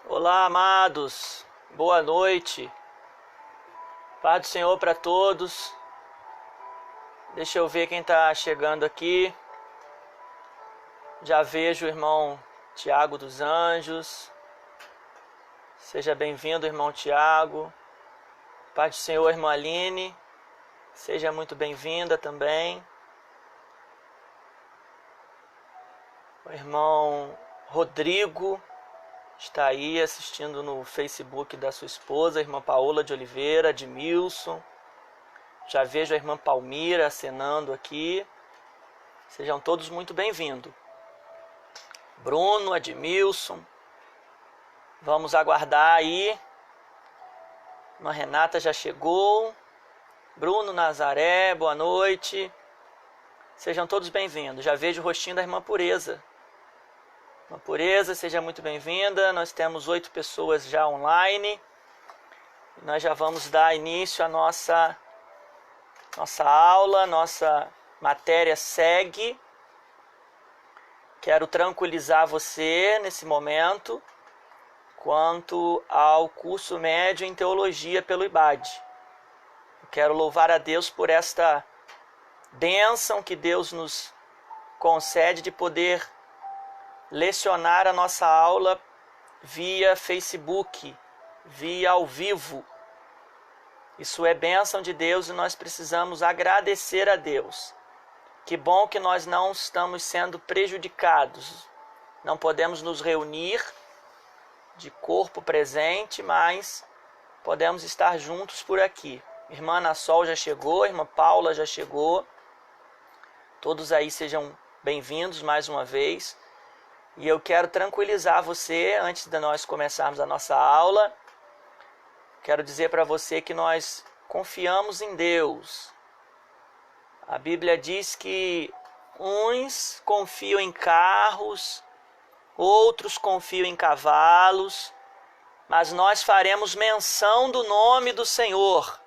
Olá, amados. Boa noite. Paz do Senhor para todos. Deixa eu ver quem está chegando aqui. Já vejo o irmão Tiago dos Anjos. Seja bem-vindo, irmão Tiago. Paz do Senhor, irmã Aline. Seja muito bem-vinda também. O irmão Rodrigo está aí assistindo no Facebook da sua esposa, a irmã Paola de Oliveira, Admilson. Já vejo a irmã Palmira acenando aqui. Sejam todos muito bem-vindos. Bruno, Admilson. Vamos aguardar aí. Irmã Renata já chegou. Bruno Nazaré, boa noite. Sejam todos bem-vindos. Já vejo o rostinho da irmã Pureza. Irmã Pureza, seja muito bem-vinda. Nós temos 8 pessoas já online. Nós já vamos dar início à nossa aula, nossa matéria segue. Quero tranquilizar você nesse momento quanto ao curso médio em teologia pelo IBAD. Eu quero louvar a Deus por esta bênção que Deus nos concede de poder lecionar a nossa aula via Facebook, via ao vivo. Isso é bênção de Deus e nós precisamos agradecer a Deus. Que bom que nós não estamos sendo prejudicados. Não podemos nos reunir de corpo presente, mas podemos estar juntos por aqui. Irmã Ana Sol já chegou, irmã Paula já chegou. Todos aí sejam bem-vindos mais uma vez. E eu quero tranquilizar você, antes de nós começarmos a nossa aula, quero dizer para você que nós confiamos em Deus. A Bíblia diz que uns confiam em carros, outros confiam em cavalos, mas nós faremos menção do nome do Senhor.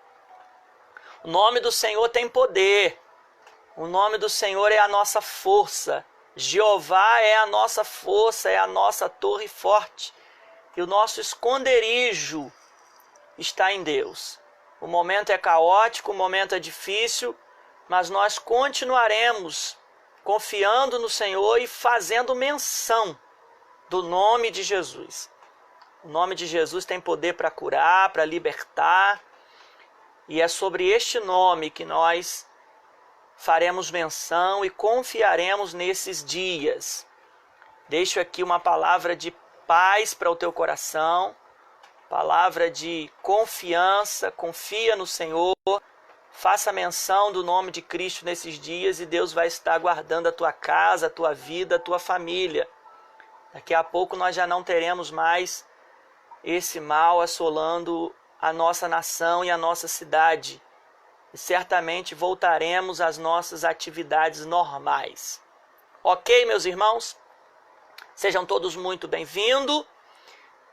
O nome do Senhor tem poder, o nome do Senhor é a nossa força. Jeová é a nossa força, é a nossa torre forte. E o nosso esconderijo está em Deus. O momento é caótico, o momento é difícil, mas nós continuaremos confiando no Senhor e fazendo menção do nome de Jesus. O nome de Jesus tem poder para curar, para libertar. E é sobre este nome que nós faremos menção e confiaremos nesses dias. Deixo aqui uma palavra de paz para o teu coração, palavra de confiança, confia no Senhor, faça menção do nome de Cristo nesses dias e Deus vai estar guardando a tua casa, a tua vida, a tua família. Daqui a pouco nós já não teremos mais esse mal assolando a nossa nação e a nossa cidade. E certamente voltaremos às nossas atividades normais. Ok, meus irmãos? Sejam todos muito bem-vindos.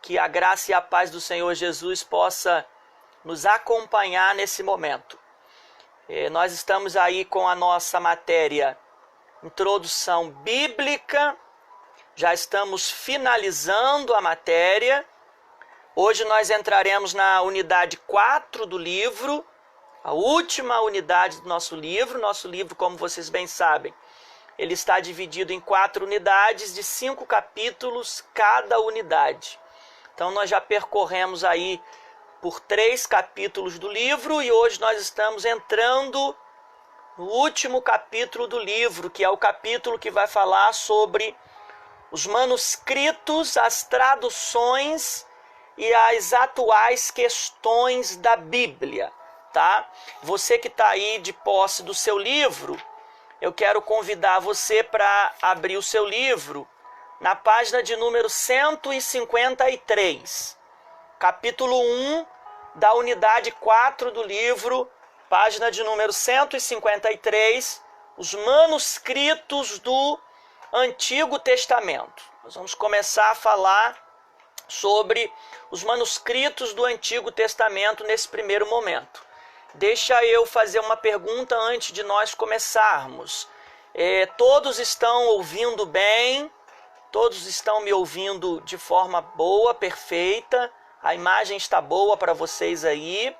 Que a graça e a paz do Senhor Jesus possa nos acompanhar nesse momento. Nós estamos aí com a nossa matéria Introdução Bíblica. Já estamos finalizando a matéria. Hoje nós entraremos na unidade 4 do livro. A última unidade do nosso livro. Nosso livro, como vocês bem sabem, ele está dividido em 4 unidades de 5 capítulos cada unidade. Então nós já percorremos aí por 3 capítulos do livro e hoje nós estamos entrando no último capítulo do livro, que é o capítulo que vai falar sobre os manuscritos, as traduções e as atuais questões da Bíblia. Tá? Você que está aí de posse do seu livro, eu quero convidar você para abrir o seu livro na página de número 153, capítulo 1 da unidade 4 do livro, página de número 153, os manuscritos do Antigo Testamento. Nós vamos começar a falar sobre os manuscritos do Antigo Testamento nesse primeiro momento. Deixa eu fazer uma pergunta antes de nós começarmos. Todos estão ouvindo bem? Todos estão me ouvindo de forma boa, perfeita. A imagem está boa para vocês aí.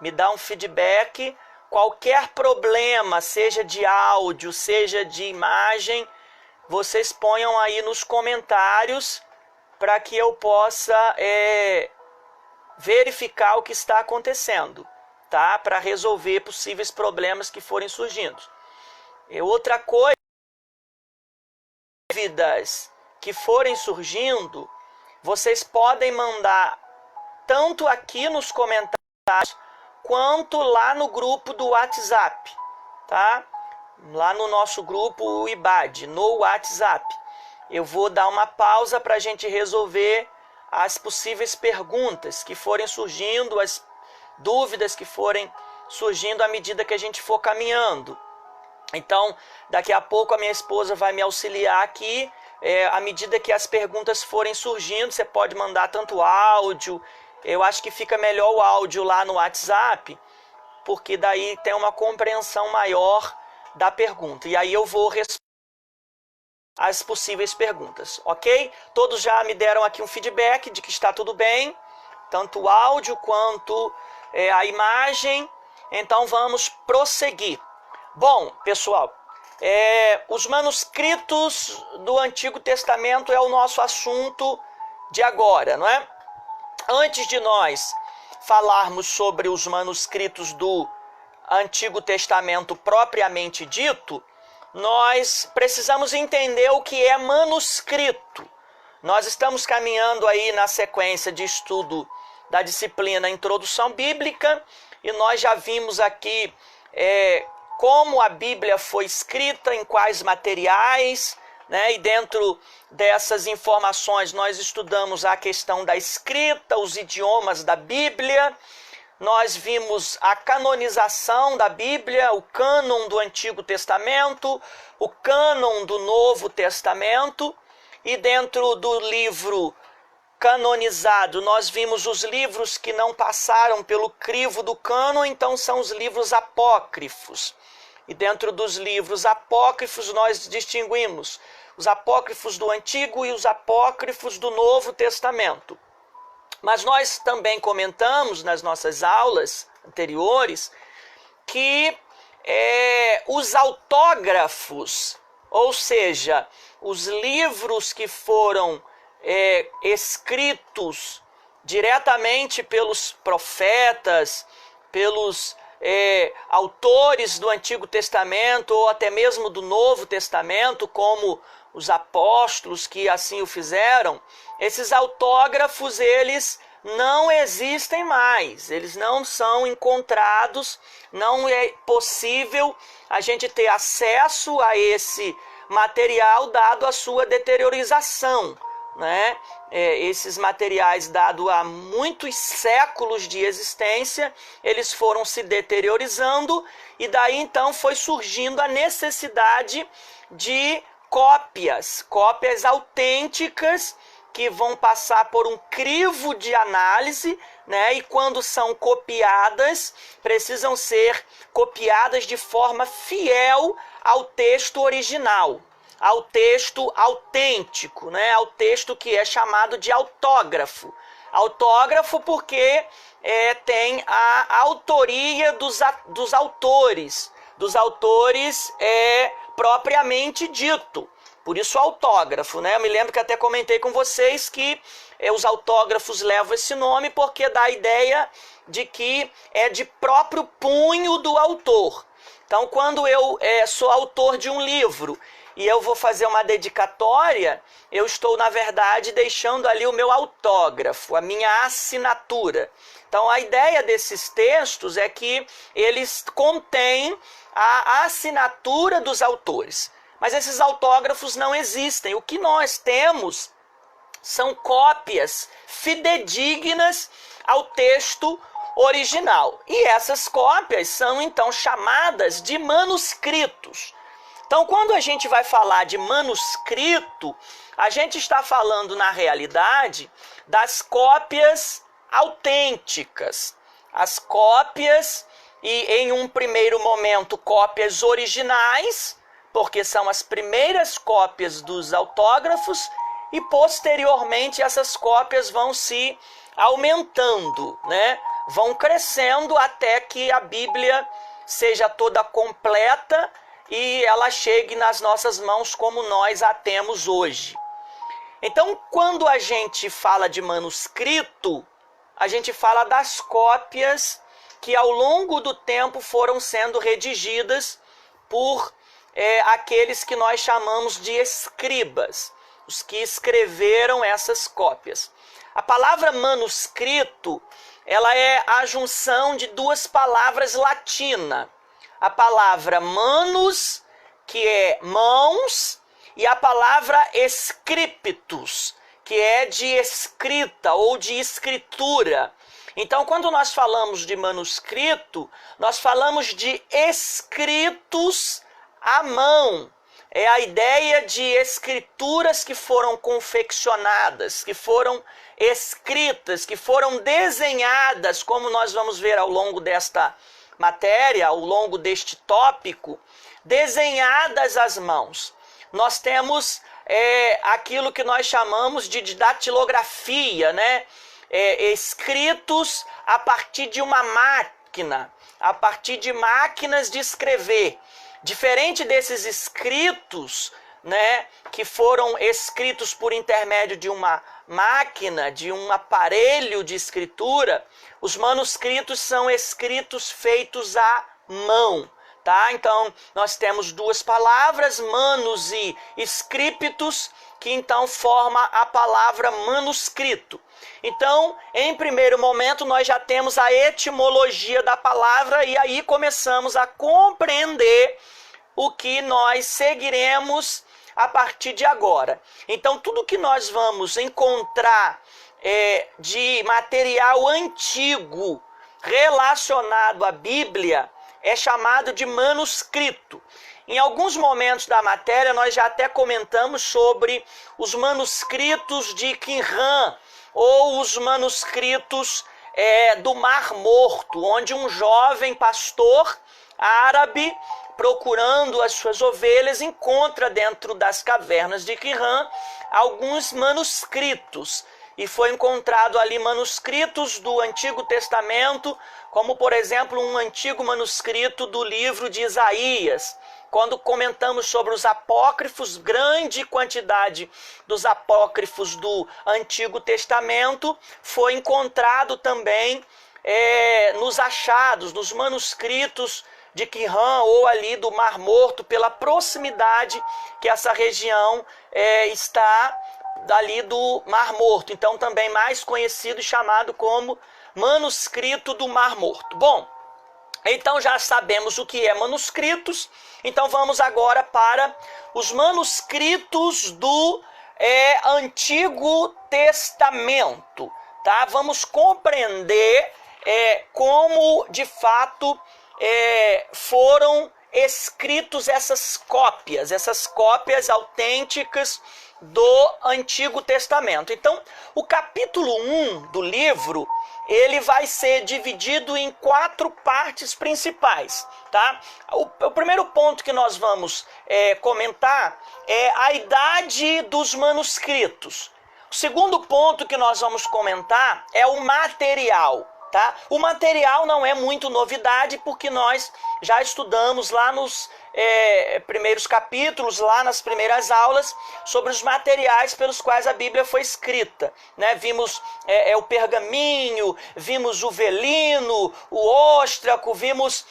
Me dá um feedback. Qualquer problema, seja de áudio, seja de imagem, vocês ponham aí nos comentários para que eu possa verificar o que está acontecendo, tá? Para resolver possíveis problemas que forem surgindo. Outra coisa, dúvidas que forem surgindo, vocês podem mandar tanto aqui nos comentários quanto lá no grupo do WhatsApp, tá? Lá no nosso grupo o IBAD, no WhatsApp. Eu vou dar uma pausa para a gente resolver as possíveis perguntas que forem surgindo, as dúvidas que forem surgindo à medida que a gente for caminhando. Então, daqui a pouco a minha esposa vai me auxiliar aqui. À medida que as perguntas forem surgindo, você pode mandar tanto áudio. Eu acho que fica melhor o áudio lá no WhatsApp, porque daí tem uma compreensão maior da pergunta. E aí eu vou responder as possíveis perguntas, ok? Todos já me deram aqui um feedback de que está tudo bem, tanto o áudio quanto a imagem. Então vamos prosseguir. Bom, pessoal, os manuscritos do Antigo Testamento é o nosso assunto de agora, não é? Antes de nós falarmos sobre os manuscritos do Antigo Testamento propriamente dito, nós precisamos entender o que é manuscrito. Nós estamos caminhando aí na sequência de estudo da disciplina Introdução Bíblica e nós já vimos aqui como a Bíblia foi escrita, em quais materiais, né? E dentro dessas informações nós estudamos a questão da escrita, os idiomas da Bíblia. Nós vimos a canonização da Bíblia, o cânon do Antigo Testamento, o cânon do Novo Testamento, e dentro do livro canonizado nós vimos os livros que não passaram pelo crivo do cânon, então são os livros apócrifos. E dentro dos livros apócrifos nós distinguimos os apócrifos do Antigo e os apócrifos do Novo Testamento. Mas nós também comentamos nas nossas aulas anteriores que os autógrafos, ou seja, os livros que foram escritos diretamente pelos profetas, pelos autores do Antigo Testamento ou até mesmo do Novo Testamento, como os apóstolos que assim o fizeram, esses autógrafos, eles não existem mais, eles não são encontrados, não é possível a gente ter acesso a esse material dado a sua deteriorização, né? Esses materiais, dado a muitos séculos de existência, eles foram se deteriorizando e daí então foi surgindo a necessidade de cópias autênticas que vão passar por um crivo de análise, né? E quando são copiadas, precisam ser copiadas de forma fiel ao texto original, ao texto autêntico, né? Ao texto que é chamado de autógrafo. Autógrafo porque tem a autoria dos autores propriamente dito. Por isso autógrafo, né? Eu me lembro que até comentei com vocês que os autógrafos levam esse nome porque dá a ideia de que é de próprio punho do autor. Então, quando eu sou autor de um livro e eu vou fazer uma dedicatória, eu estou, na verdade, deixando ali o meu autógrafo, a minha assinatura. Então, a ideia desses textos é que eles contêm a assinatura dos autores. Mas esses autógrafos não existem. O que nós temos são cópias fidedignas ao texto original. E essas cópias são, então, chamadas de manuscritos. Então, quando a gente vai falar de manuscrito, a gente está falando, na realidade, das cópias autênticas. As cópias, e em um primeiro momento, cópias originais, porque são as primeiras cópias dos autógrafos, e posteriormente essas cópias vão se aumentando, né? Vão crescendo até que a Bíblia seja toda completa e ela chegue nas nossas mãos como nós a temos hoje. Então, quando a gente fala de manuscrito, a gente fala das cópias que ao longo do tempo foram sendo redigidas por aqueles que nós chamamos de escribas, os que escreveram essas cópias. A palavra manuscrito, ela é a junção de duas palavras latinas. A palavra manus, que é mãos, e a palavra scriptus, que é de escrita ou de escritura. Então, quando nós falamos de manuscrito, nós falamos de escritos à mão. É a ideia de escrituras que foram confeccionadas, que foram escritas, que foram desenhadas, como nós vamos ver ao longo desta matéria, ao longo deste tópico, desenhadas às mãos. Nós temos aquilo que nós chamamos de datilografia, né? Escritos a partir de uma máquina, a partir de máquinas de escrever. Diferente desses escritos, né, que foram escritos por intermédio de uma máquina, de um aparelho de escritura, os manuscritos são escritos feitos à mão. Tá? Então, nós temos duas palavras, manus e scriptus, que então forma a palavra manuscrito. Então, em primeiro momento, nós já temos a etimologia da palavra e aí começamos a compreender o que nós seguiremos a partir de agora. Então, tudo que nós vamos encontrar de material antigo relacionado à Bíblia é chamado de manuscrito. Em alguns momentos da matéria, nós já até comentamos sobre os manuscritos de Qumran, ou os manuscritos do Mar Morto, onde um jovem pastor árabe, procurando as suas ovelhas, encontra dentro das cavernas de Qumran alguns manuscritos. E foi encontrado ali manuscritos do Antigo Testamento, como, por exemplo, um antigo manuscrito do livro de Isaías. Quando comentamos sobre os apócrifos, grande quantidade dos apócrifos do Antigo Testamento foi encontrado também nos achados, nos manuscritos de Qumran ou ali do Mar Morto, pela proximidade que essa região está dali do Mar Morto. Então, também mais conhecido e chamado como manuscrito do Mar Morto. Bom, então já sabemos o que é manuscritos, então vamos agora para os manuscritos do Antigo Testamento, tá? Vamos compreender como de fato foram escritos essas cópias autênticas do Antigo Testamento. Então, o capítulo 1 do livro, ele vai ser dividido em 4 partes principais, tá? O primeiro ponto que nós vamos comentar é a idade dos manuscritos. O segundo ponto que nós vamos comentar é o material, tá? O material não é muito novidade, porque nós já estudamos lá nos primeiros capítulos, lá nas primeiras aulas, sobre os materiais pelos quais a Bíblia foi escrita, né? Vimos o pergaminho, vimos o velino, o óstraco, vimos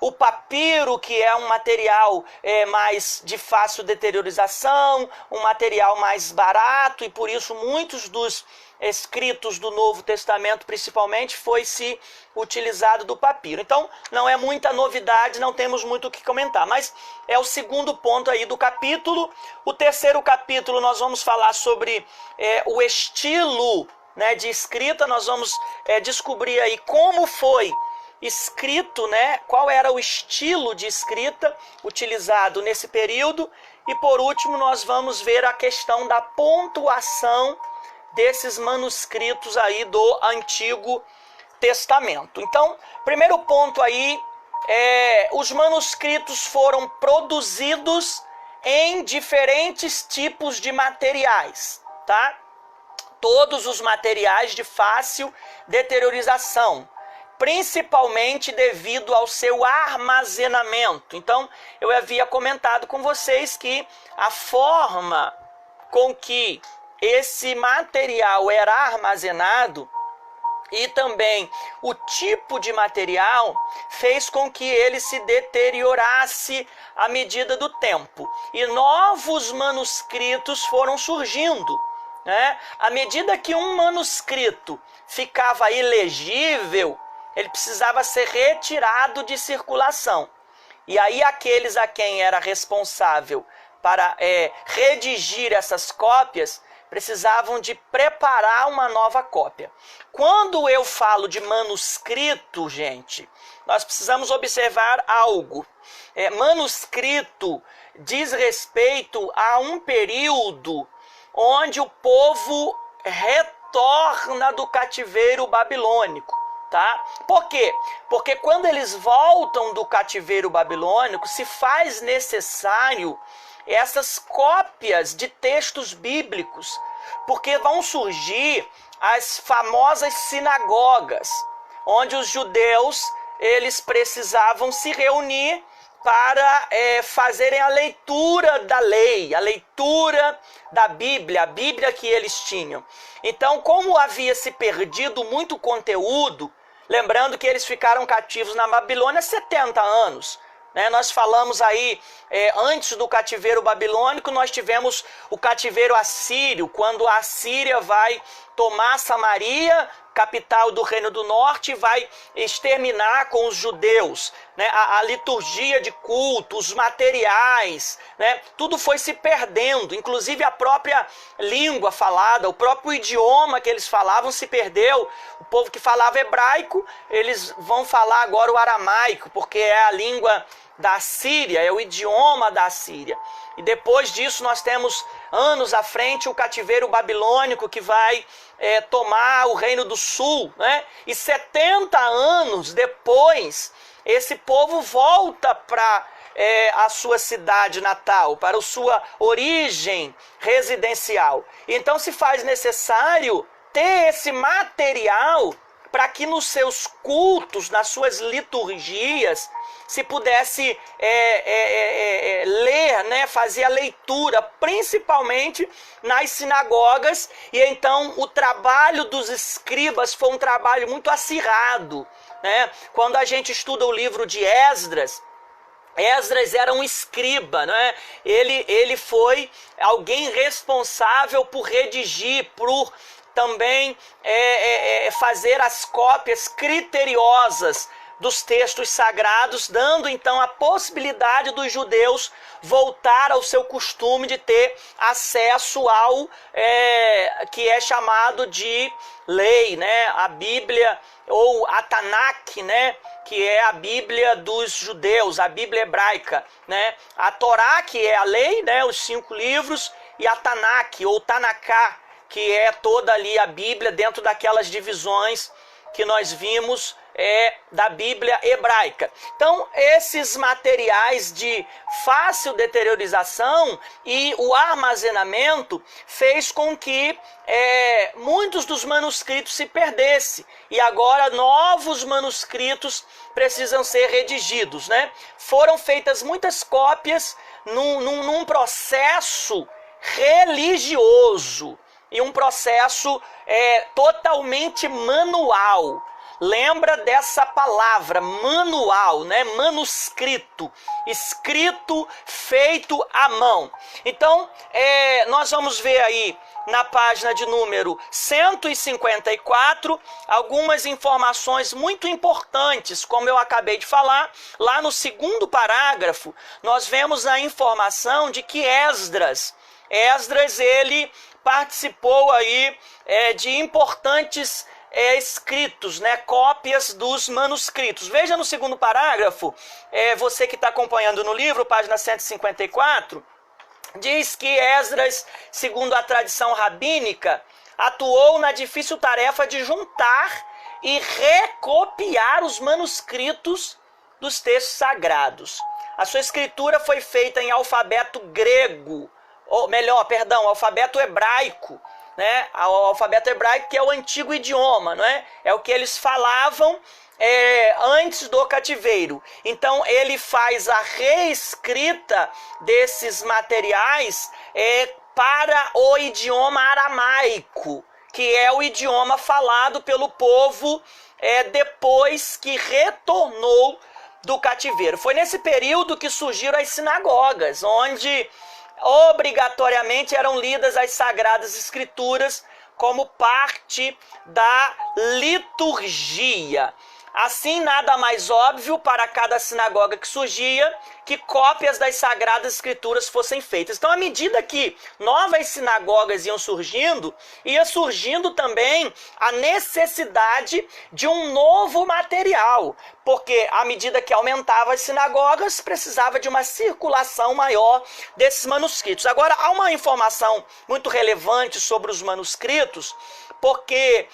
o papiro, que é um material mais de fácil deteriorização, um material mais barato, e por isso muitos dos escritos do Novo Testamento, principalmente, foi se utilizado do papiro. Então, não é muita novidade, não temos muito o que comentar, mas é o segundo ponto aí do capítulo. O terceiro capítulo nós vamos falar sobre o estilo, né, de escrita. Nós vamos descobrir aí como foi escrito, né, qual era o estilo de escrita utilizado nesse período. E por último, nós vamos ver a questão da pontuação desses manuscritos aí do Antigo Testamento. Então, primeiro ponto aí, os manuscritos foram produzidos em diferentes tipos de materiais, tá? Todos os materiais de fácil deteriorização, principalmente devido ao seu armazenamento. Então, eu havia comentado com vocês que a forma com que esse material era armazenado e também o tipo de material fez com que ele se deteriorasse à medida do tempo. E novos manuscritos foram surgindo, né? À medida que um manuscrito ficava ilegível, ele precisava ser retirado de circulação. E aí aqueles a quem era responsável para redigir essas cópias precisavam de preparar uma nova cópia. Quando eu falo de manuscrito, gente, nós precisamos observar algo. Manuscrito diz respeito a um período onde o povo retorna do cativeiro babilônico, tá? Por quê? Porque quando eles voltam do cativeiro babilônico, se faz necessário essas cópias de textos bíblicos, porque vão surgir as famosas sinagogas, onde os judeus eles precisavam se reunir para fazerem a leitura da lei, a leitura da Bíblia, a Bíblia que eles tinham. Então, como havia se perdido muito conteúdo, lembrando que eles ficaram cativos na Babilônia 70 anos, nós falamos aí, antes do cativeiro babilônico, nós tivemos o cativeiro assírio, quando a Assíria vai tomar Samaria, capital do Reino do Norte, e vai exterminar com os judeus, né? A liturgia de culto, os materiais, né? Tudo foi se perdendo, inclusive a própria língua falada, o próprio idioma que eles falavam se perdeu. O povo que falava hebraico, eles vão falar agora o aramaico, porque é a língua da Síria, é o idioma da Síria. E depois disso nós temos anos à frente o cativeiro babilônico que vai tomar o Reino do Sul, né? E 70 anos depois esse povo volta para a sua cidade natal, para a sua origem residencial. Então se faz necessário ter esse material para que nos seus cultos, nas suas liturgias, se pudesse ler, né, fazer a leitura, principalmente nas sinagogas. E então o trabalho dos escribas foi um trabalho muito acirrado, né? Quando a gente estuda o livro de Esdras, Esdras era um escriba, né? Ele foi alguém responsável por redigir, por também fazer as cópias criteriosas dos textos sagrados, dando então a possibilidade dos judeus voltar ao seu costume de ter acesso ao que é chamado de lei, né? A Bíblia, ou a Tanakh, né? Que é a Bíblia dos judeus, a Bíblia hebraica, né? A Torá, que é a lei, né? Os 5 livros, e a Tanakh, ou Tanaká, que é toda ali a Bíblia dentro daquelas divisões que nós vimos da Bíblia hebraica. Então, esses materiais de fácil deteriorização e o armazenamento fez com que muitos dos manuscritos se perdessem. E agora novos manuscritos precisam ser redigidos, né? Foram feitas muitas cópias num processo religioso e um processo totalmente manual. Lembra dessa palavra, manual, né? Manuscrito, escrito, feito à mão. Então, nós vamos ver aí na página de número 154 algumas informações muito importantes, como eu acabei de falar. Lá no 2º parágrafo, nós vemos a informação de que Esdras, ele participou aí de importantes escritos, né, cópias dos manuscritos. Veja no 2º parágrafo, você que está acompanhando no livro, página 154, diz que Esdras, segundo a tradição rabínica, atuou na difícil tarefa de juntar e recopiar os manuscritos dos textos sagrados. A sua escritura foi feita em alfabeto grego, ou melhor, perdão, alfabeto hebraico, né? O alfabeto hebraico, que é o antigo idioma, não é? É o que eles falavam antes do cativeiro. Então ele faz a reescrita desses materiais para o idioma aramaico, que é o idioma falado pelo povo depois que retornou do cativeiro. Foi nesse período que surgiram as sinagogas, onde obrigatoriamente eram lidas as Sagradas Escrituras como parte da liturgia. Assim, nada mais óbvio para cada sinagoga que surgia que cópias das Sagradas Escrituras fossem feitas. Então, à medida que novas sinagogas iam surgindo, ia surgindo também a necessidade de um novo material, porque à medida que aumentavam as sinagogas, precisava de uma circulação maior desses manuscritos. Agora, há uma informação muito relevante sobre os manuscritos, porque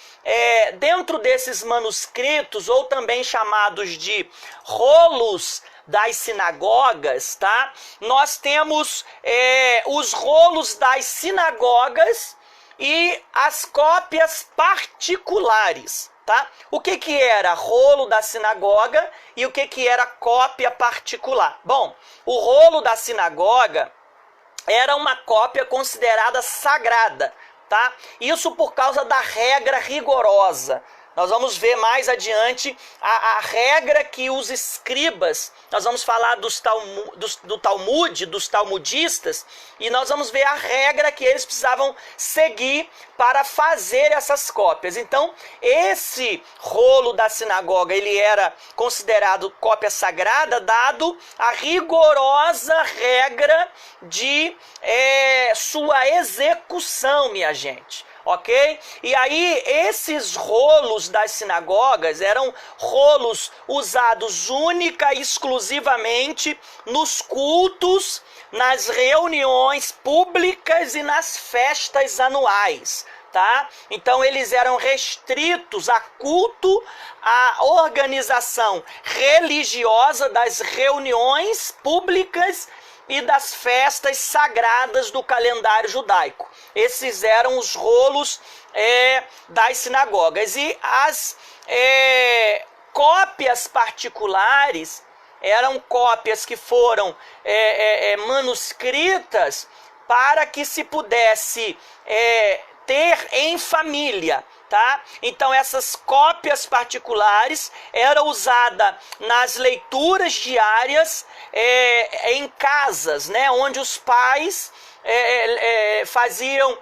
dentro desses manuscritos, ou também chamados de rolos das sinagogas, tá? Nós temos os rolos das sinagogas e as cópias particulares, tá? O que era rolo da sinagoga e o que era cópia particular? Bom, o rolo da sinagoga era uma cópia considerada sagrada, tá? Isso por causa da regra rigorosa. Nós vamos ver mais adiante a regra que os escribas, nós vamos falar do Talmud, dos talmudistas, e nós vamos ver a regra que eles precisavam seguir para fazer essas cópias. Então, esse rolo da sinagoga, ele era considerado cópia sagrada, dado a rigorosa regra de sua execução, minha gente. Ok? E aí, esses rolos das sinagogas eram rolos usados única e exclusivamente nos cultos, nas reuniões públicas e nas festas anuais. Tá? Então eles eram restritos a culto, à organização religiosa das reuniões públicas e das festas sagradas do calendário judaico. Esses eram os rolos das sinagogas. E as cópias particulares eram cópias que foram manuscritas para que se pudesse ter em família. Tá? Então essas cópias particulares eram usadas nas leituras diárias em casas, né? Onde os pais faziam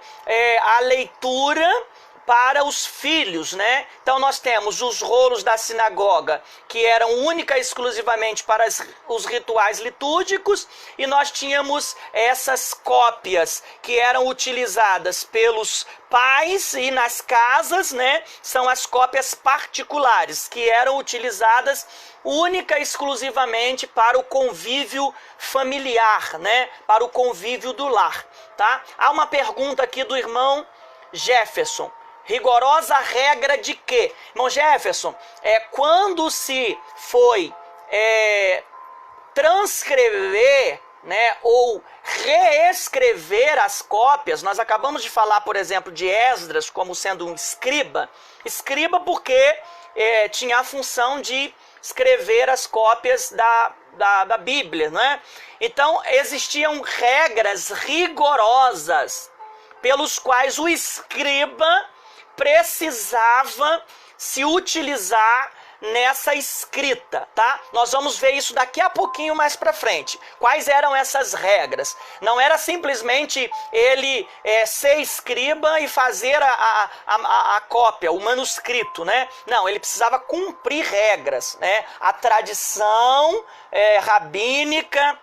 a leitura para os filhos, né? Então nós temos os rolos da sinagoga, que eram única e exclusivamente para os rituais litúrgicos, e nós tínhamos essas cópias que eram utilizadas pelos pais e nas casas, né? São as cópias particulares, que eram utilizadas única e exclusivamente para o convívio familiar, né? Para o convívio do lar, tá? Há uma pergunta aqui do irmão Jefferson. Rigorosa regra de quê? Irmão Jefferson, quando se foi transcrever, né, ou reescrever as cópias, nós acabamos de falar, por exemplo, de Esdras como sendo um escriba porque tinha a função de escrever as cópias da Bíblia, né? Então existiam regras rigorosas pelos quais o escriba precisava se utilizar nessa escrita, tá? Nós vamos ver isso daqui a pouquinho mais para frente. Quais eram essas regras? Não era simplesmente ele ser escriba e fazer a cópia, o manuscrito, né? Não, ele precisava cumprir regras, né? A tradição rabínica,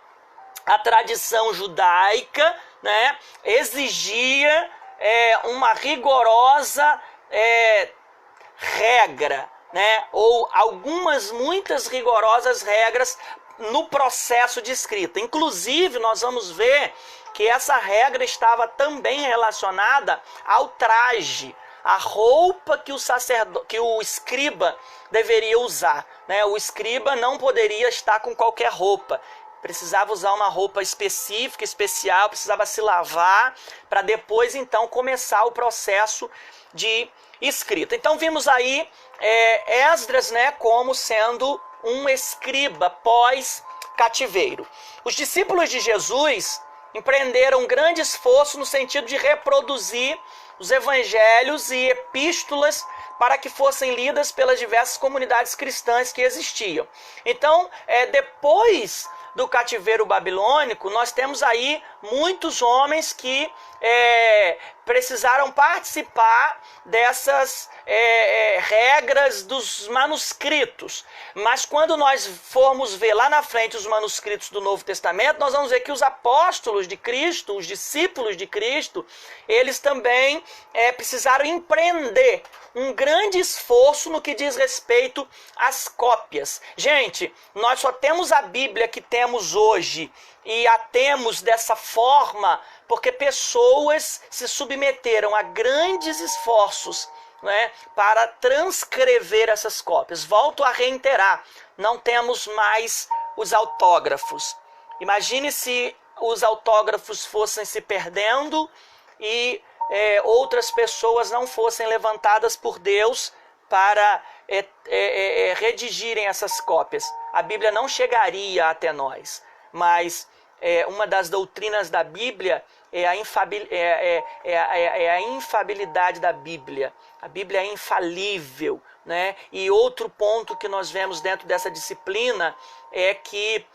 a tradição judaica, né? Exigia uma rigorosa regra, né? Ou muitas rigorosas regras no processo de escrita. Inclusive, nós vamos ver que essa regra estava também relacionada ao traje, a roupa que o escriba deveria usar, né? O escriba não poderia estar com qualquer roupa. precisava usar uma roupa específica, especial, precisava se lavar, para depois então começar o processo de escrita. Então vimos aí Esdras, né, como sendo um escriba pós-cativeiro. Os discípulos de Jesus empreenderam um grande esforço no sentido de reproduzir os evangelhos e epístolas para que fossem lidas pelas diversas comunidades cristãs que existiam. Então, depois do cativeiro babilônico, nós temos aí muitos homens que precisaram participar dessas regras dos manuscritos. Mas quando nós formos ver lá na frente os manuscritos do Novo Testamento, nós vamos ver que os apóstolos de Cristo, os discípulos de Cristo, eles também precisaram empreender um grande esforço no que diz respeito às cópias. Gente, nós só temos a Bíblia que temos hoje e a temos dessa forma porque pessoas se submeteram a grandes esforços, né, para transcrever essas cópias. Volto a reiterar, não temos mais os autógrafos. Imagine se os autógrafos fossem se perdendo e outras pessoas não fossem levantadas por Deus para redigirem essas cópias. A Bíblia não chegaria até nós, mas uma das doutrinas da Bíblia é a infabilidade da Bíblia. A Bíblia é infalível, né? E outro ponto que nós vemos dentro dessa disciplina é que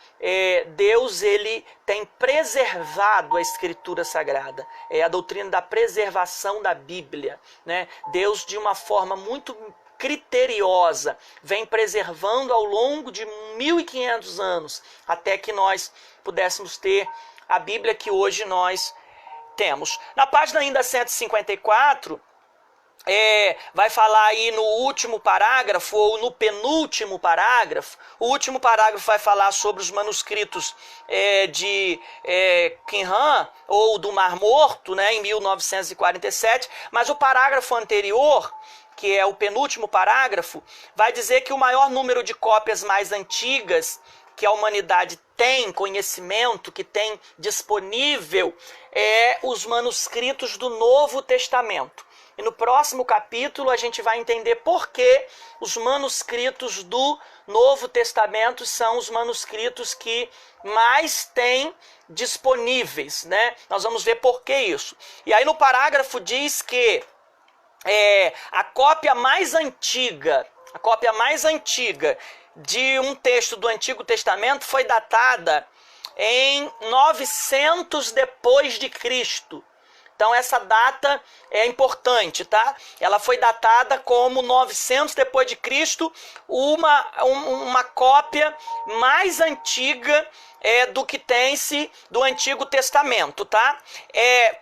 Deus ele tem preservado a Escritura Sagrada. É a doutrina da preservação da Bíblia, né? Deus, de uma forma muito criteriosa, vem preservando ao longo de 1500 anos, até que nós pudéssemos ter a Bíblia que hoje nós temos. Na página ainda 154, vai falar aí no último parágrafo, ou no penúltimo parágrafo. O último parágrafo vai falar sobre os manuscritos de Qumran, ou do Mar Morto, né, em 1947, mas o parágrafo anterior, que é o penúltimo parágrafo, vai dizer que o maior número de cópias mais antigas que a humanidade tem conhecimento, que tem disponível, os manuscritos do Novo Testamento. E no próximo capítulo a gente vai entender por que os manuscritos do Novo Testamento são os manuscritos que mais tem disponíveis, né? Nós vamos ver por que isso. E aí no parágrafo diz que a cópia mais antiga de um texto do Antigo Testamento foi datada em 900 depois de Cristo. Então essa data é importante, tá? Ela foi datada como 900 depois de Cristo, uma cópia mais antiga do que tem-se do Antigo Testamento, tá?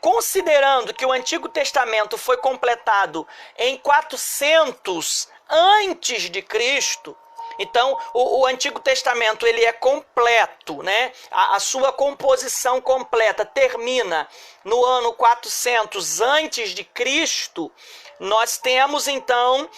Considerando que o Antigo Testamento foi completado em 400 antes de Cristo, então o Antigo Testamento ele é completo, né? A sua composição completa termina no ano 400 antes de Cristo. Nós temos então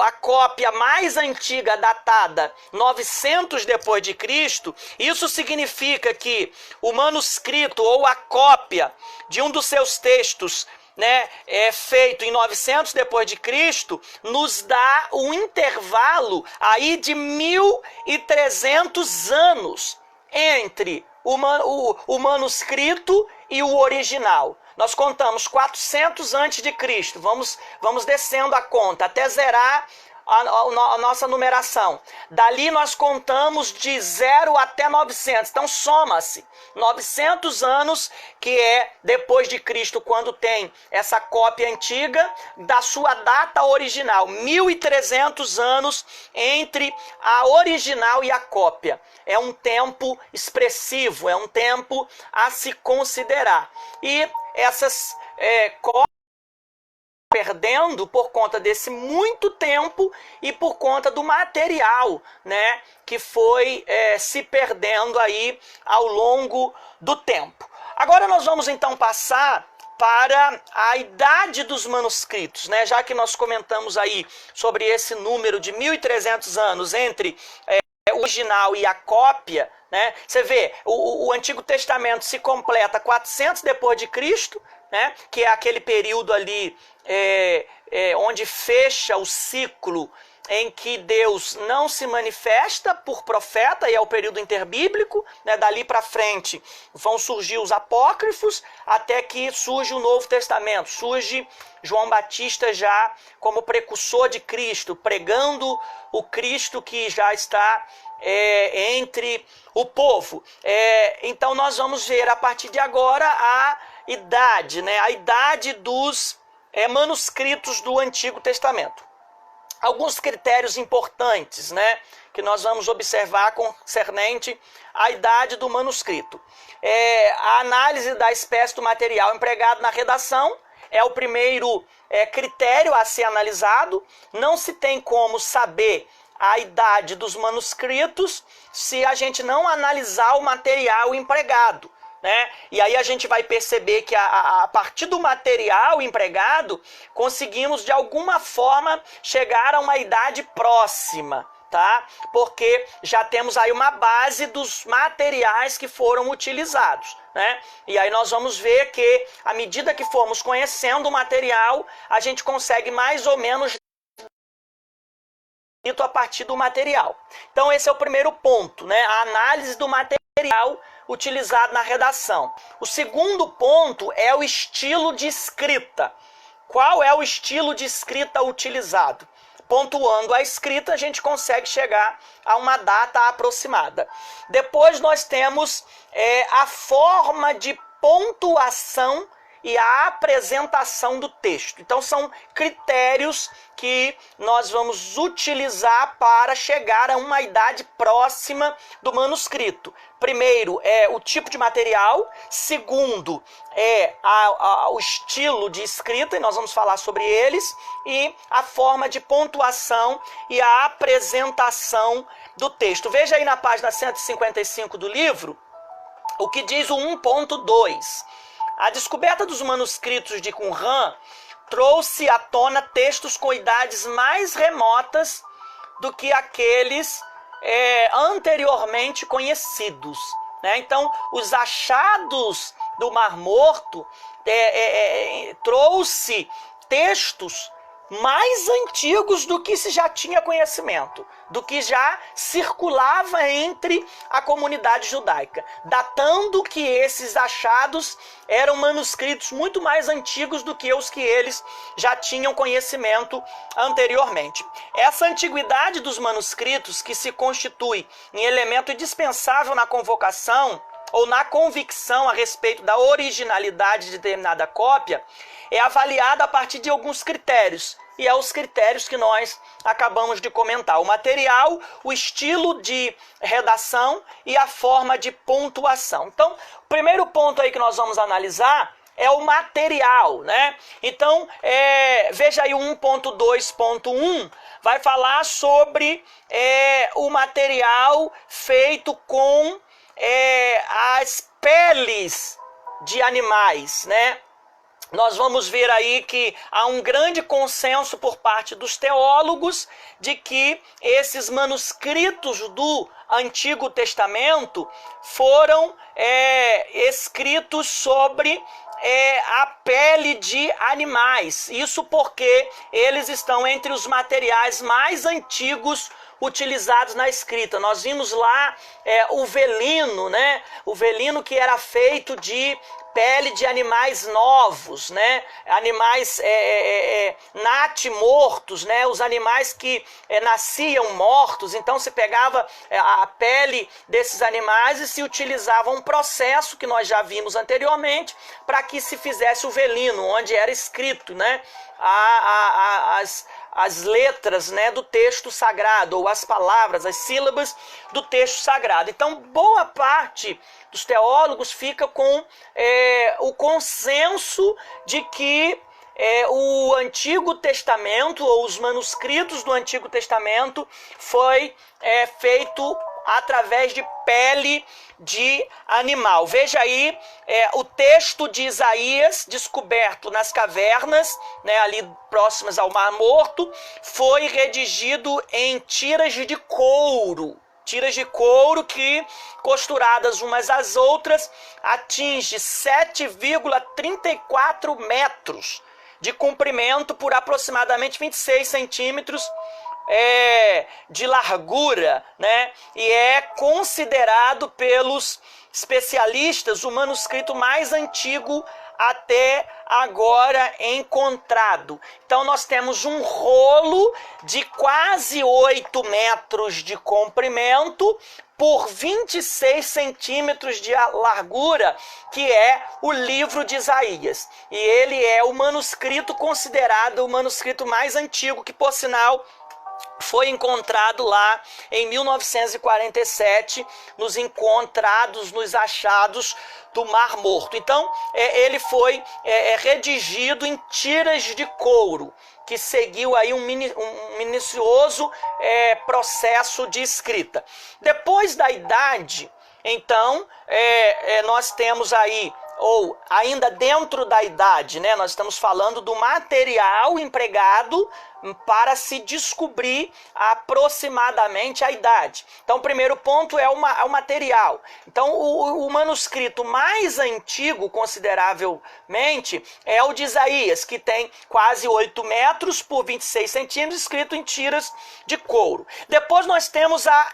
a cópia mais antiga datada 900 depois de Cristo. Isso significa que o manuscrito ou a cópia de um dos seus textos, né, feito em 900 depois de Cristo, nos dá um intervalo aí de 1300 anos entre o manuscrito e o original. Nós contamos 400 antes de Cristo. Vamos descendo a conta até zerar a nossa numeração. Dali nós contamos de 0 até 900. Então soma-se 900 anos, que é depois de Cristo, quando tem essa cópia antiga, da sua data original. 1300 anos entre a original e a cópia. É um tempo expressivo, é um tempo a se considerar. E essas cópias perdendo por conta desse muito tempo e por conta do material, né, que foi se perdendo aí ao longo do tempo. Agora nós vamos então passar para a idade dos manuscritos, né, já que nós comentamos aí sobre esse número de 1300 anos entre o original e a cópia, né? Você vê, o Antigo Testamento se completa 400 depois de Cristo, né? Que é aquele período ali onde fecha o ciclo em que Deus não se manifesta por profeta, e é o período interbíblico, né? Dali para frente vão surgir os apócrifos, até que surge o Novo Testamento, surge João Batista já como precursor de Cristo, pregando o Cristo que já está entre o povo. Então nós vamos ver a partir de agora a idade, né? A idade dos manuscritos do Antigo Testamento. Alguns critérios importantes, né, que nós vamos observar concernente à idade do manuscrito. A análise da espécie do material empregado na redação é o primeiro critério a ser analisado. Não se tem como saber a idade dos manuscritos se a gente não analisar o material empregado, né? E aí a gente vai perceber que a partir do material empregado, conseguimos de alguma forma chegar a uma idade próxima, tá? Porque já temos aí uma base dos materiais que foram utilizados, né? E aí nós vamos ver que, à medida que formos conhecendo o material, a gente consegue mais ou menos a partir do material. Então esse é o primeiro ponto, né? A análise do material utilizado na redação. O segundo ponto é o estilo de escrita. Qual é o estilo de escrita utilizado? Pontuando a escrita, a gente consegue chegar a uma data aproximada. Depois nós temos a forma de pontuação e a apresentação do texto. Então são critérios que nós vamos utilizar para chegar a uma idade próxima do manuscrito. Primeiro é o tipo de material, segundo é o estilo de escrita, e nós vamos falar sobre eles, e a forma de pontuação e a apresentação do texto. Veja aí na página 155 do livro o que diz o 1.2. A descoberta dos manuscritos de Qumran trouxe à tona textos com idades mais remotas do que aqueles anteriormente conhecidos, né? Então, os achados do Mar Morto trouxe textos mais antigos do que se já tinha conhecimento, do que já circulava entre a comunidade judaica, datando que esses achados eram manuscritos muito mais antigos do que os que eles já tinham conhecimento anteriormente. Essa antiguidade dos manuscritos, que se constitui em elemento indispensável na convocação ou na convicção a respeito da originalidade de determinada cópia, é avaliada a partir de alguns critérios, e é os critérios que nós acabamos de comentar: o material, o estilo de redação e a forma de pontuação. Então, o primeiro ponto aí que nós vamos analisar é o material, né? Então, veja aí o 1.2.1, vai falar sobre o material feito com as peles de animais, né? Nós vamos ver aí que há um grande consenso por parte dos teólogos de que esses manuscritos do Antigo Testamento foram escritos sobre a pele de animais. Isso porque eles estão entre os materiais mais antigos utilizados na escrita. Nós vimos lá o velino, né? O velino que era feito de pele de animais novos, né? Animais natimortos, né? Os animais que nasciam mortos. Então se pegava a pele desses animais e se utilizava um processo que nós já vimos anteriormente para que se fizesse o velino, onde era escrito, né? As letras, né, do texto sagrado, ou as palavras, as sílabas do texto sagrado. Então, boa parte dos teólogos fica com o consenso de que o Antigo Testamento, ou os manuscritos do Antigo Testamento, foi feito através de pele de animal. Veja aí o texto de Isaías, descoberto nas cavernas, né, ali próximas ao Mar Morto, foi redigido em tiras de couro, Tiras de couro que, costuradas umas às outras, atinge 7,34 metros de comprimento por aproximadamente 26 centímetros de largura, né? E é considerado pelos especialistas o manuscrito mais antigo até agora encontrado. Então nós temos um rolo de quase 8 metros de comprimento por 26 centímetros de largura, que é o livro de Isaías. E ele é o manuscrito considerado o manuscrito mais antigo, que por sinal foi encontrado lá em 1947, nos achados do Mar Morto. Então, ele foi redigido em tiras de couro, que seguiu aí um minucioso processo de escrita. Depois da idade, então, nós temos aí, ou ainda dentro da idade, né, nós estamos falando do material empregado para se descobrir aproximadamente a idade. Então, o primeiro ponto é o material. Então, o manuscrito mais antigo, consideravelmente, é o de Isaías, que tem quase 8 metros por 26 centímetros, escrito em tiras de couro. Depois nós temos a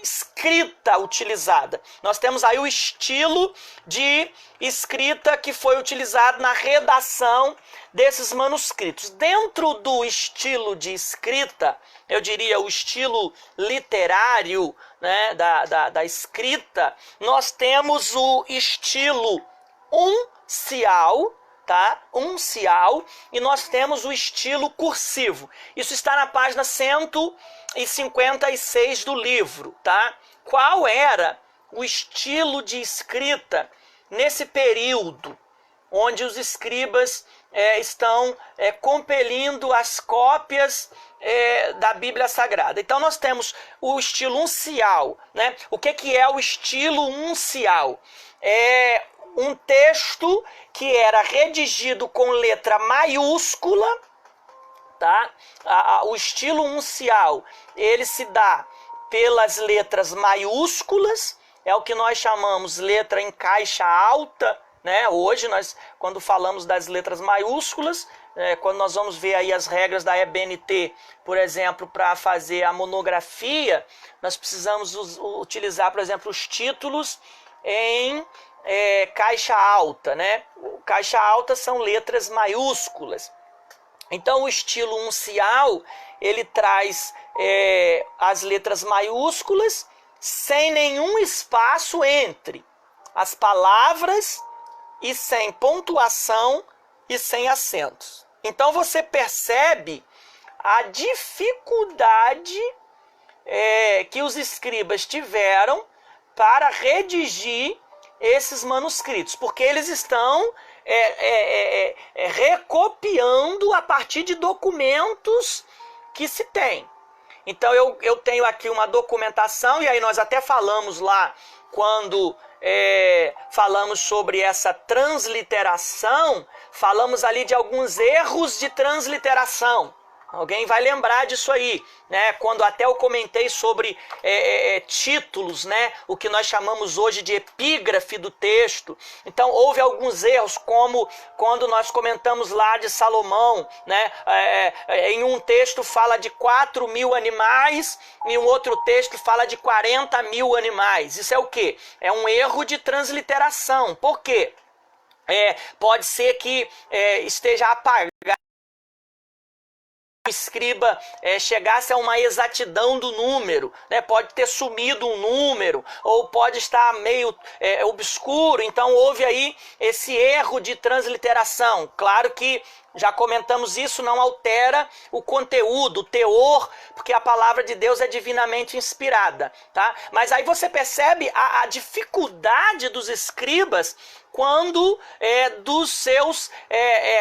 escrita utilizada. Nós temos aí o estilo de escrita que foi utilizado na redação desses manuscritos. Dentro do estilo de escrita, eu diria o estilo literário, né, da escrita, nós temos o estilo uncial, tá? Uncial, e nós temos o estilo cursivo. Isso está na página 156 do livro, tá? Qual era o estilo de escrita nesse período onde os escribas estão compelindo as cópias da Bíblia Sagrada? Então nós temos o estilo uncial, né? O que é o estilo uncial? É um texto que era redigido com letra maiúscula, tá? O estilo uncial, ele se dá pelas letras maiúsculas, é o que nós chamamos letra em caixa alta, né? Hoje, quando falamos das letras maiúsculas, quando nós vamos ver aí as regras da EBNT, por exemplo, para fazer a monografia, nós precisamos utilizar, por exemplo, os títulos em caixa alta, né? Caixa alta são letras maiúsculas. Então, o estilo uncial, ele traz as letras maiúsculas sem nenhum espaço entre as palavras e sem pontuação e sem acentos. Então, você percebe a dificuldade que os escribas tiveram para redigir esses manuscritos, porque eles estão recopiando a partir de documentos que se tem. Então eu tenho aqui uma documentação, e aí nós até falamos lá, quando falamos sobre essa transliteração, falamos ali de alguns erros de transliteração. Alguém vai lembrar disso aí, né? Quando até eu comentei sobre títulos, né? O que nós chamamos hoje de epígrafe do texto. Então, houve alguns erros, como quando nós comentamos lá de Salomão, né? Em um texto fala de 4.000 animais, em um outro texto fala de 40.000 animais. Isso é o quê? É um erro de transliteração. Por quê? Pode ser que esteja apagado, o escriba chegasse a uma exatidão do número, né? Pode ter sumido um número, ou pode estar meio obscuro. Então houve aí esse erro de transliteração. Claro que já comentamos isso, não altera o conteúdo, o teor, porque a palavra de Deus é divinamente inspirada, tá? Mas aí você percebe a dificuldade dos escribas quando dos seus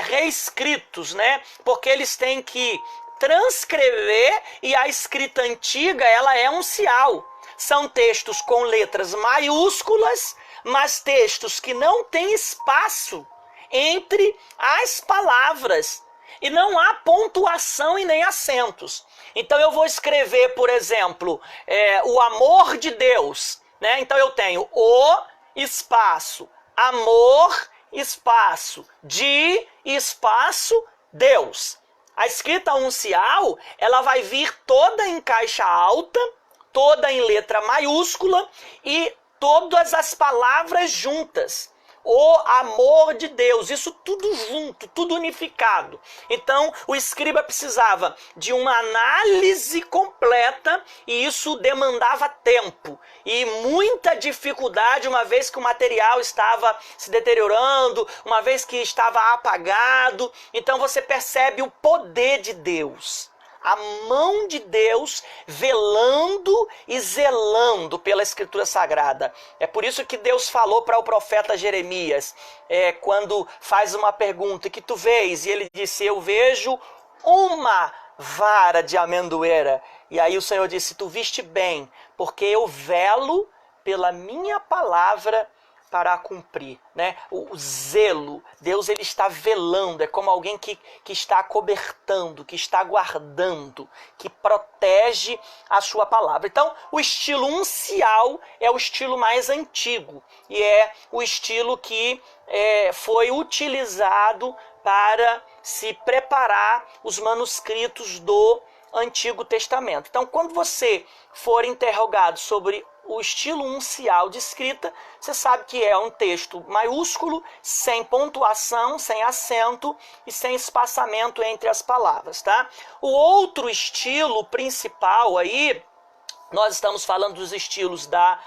reescritos, né? Porque eles têm que transcrever, e a escrita antiga, ela é uncial. São textos com letras maiúsculas, mas textos que não têm espaço entre as palavras. e não há pontuação e nem acentos. Então eu vou escrever, por exemplo, o amor de Deus, né? Então eu tenho o espaço amor espaço de espaço Deus. A escrita uncial, ela vai vir toda em caixa alta, toda em letra maiúscula e todas as palavras juntas. O amor de Deus, isso tudo junto, tudo unificado. Então, o escriba precisava de uma análise completa e isso demandava tempo e muita dificuldade, uma vez que o material estava se deteriorando, uma vez que estava apagado. Então, você percebe o poder de Deus. A mão de Deus velando e zelando pela Escritura Sagrada. É por isso que Deus falou para o profeta Jeremias, quando faz uma pergunta, que tu vês? E ele disse, eu vejo uma vara de amendoeira. E aí o Senhor disse, tu viste bem, porque eu velo pela minha palavra para a cumprir, né? O zelo, Deus ele está velando, é como alguém que está acobertando, que está guardando, que protege a sua palavra. Então, o estilo uncial é o estilo mais antigo e é o estilo que foi utilizado para se preparar os manuscritos do Antigo Testamento. Então, quando você for interrogado sobre o estilo uncial de escrita, você sabe que é um texto maiúsculo, sem pontuação, sem acento e sem espaçamento entre as palavras, tá? O outro estilo principal aí, nós estamos falando dos estilos da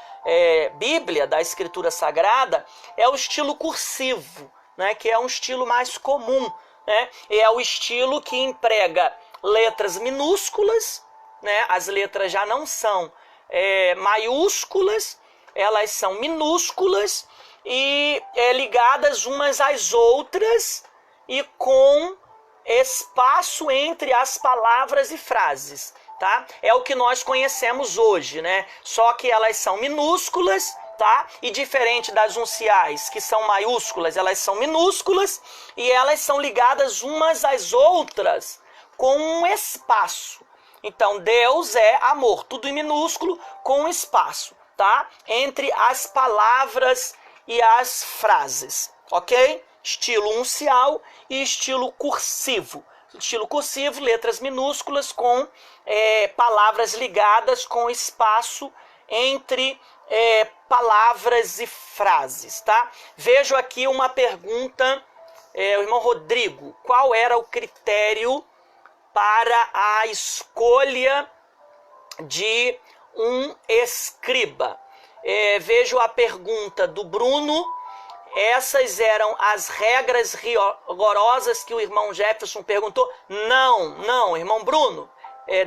Bíblia, da Escritura Sagrada, é o estilo cursivo, né? Que é um estilo mais comum, né? E é o estilo que emprega letras minúsculas, né? As letras já não são maiúsculas, elas são minúsculas e ligadas umas às outras e com espaço entre as palavras e frases, tá? É o que nós conhecemos hoje, né? Só que elas são minúsculas, tá? E diferente das unciais, que são maiúsculas, elas são minúsculas e elas são ligadas umas às outras com um espaço. Então, Deus é amor, tudo em minúsculo, com espaço, tá? Entre as palavras e as frases, ok? Estilo uncial e estilo cursivo. Estilo cursivo, letras minúsculas com palavras ligadas com espaço entre palavras e frases, tá? Vejo aqui uma pergunta, o irmão Rodrigo, qual era o critério para a escolha de um escriba? Vejo a pergunta do Bruno. Essas eram as regras rigorosas que o irmão Jefferson perguntou? Não, irmão Bruno.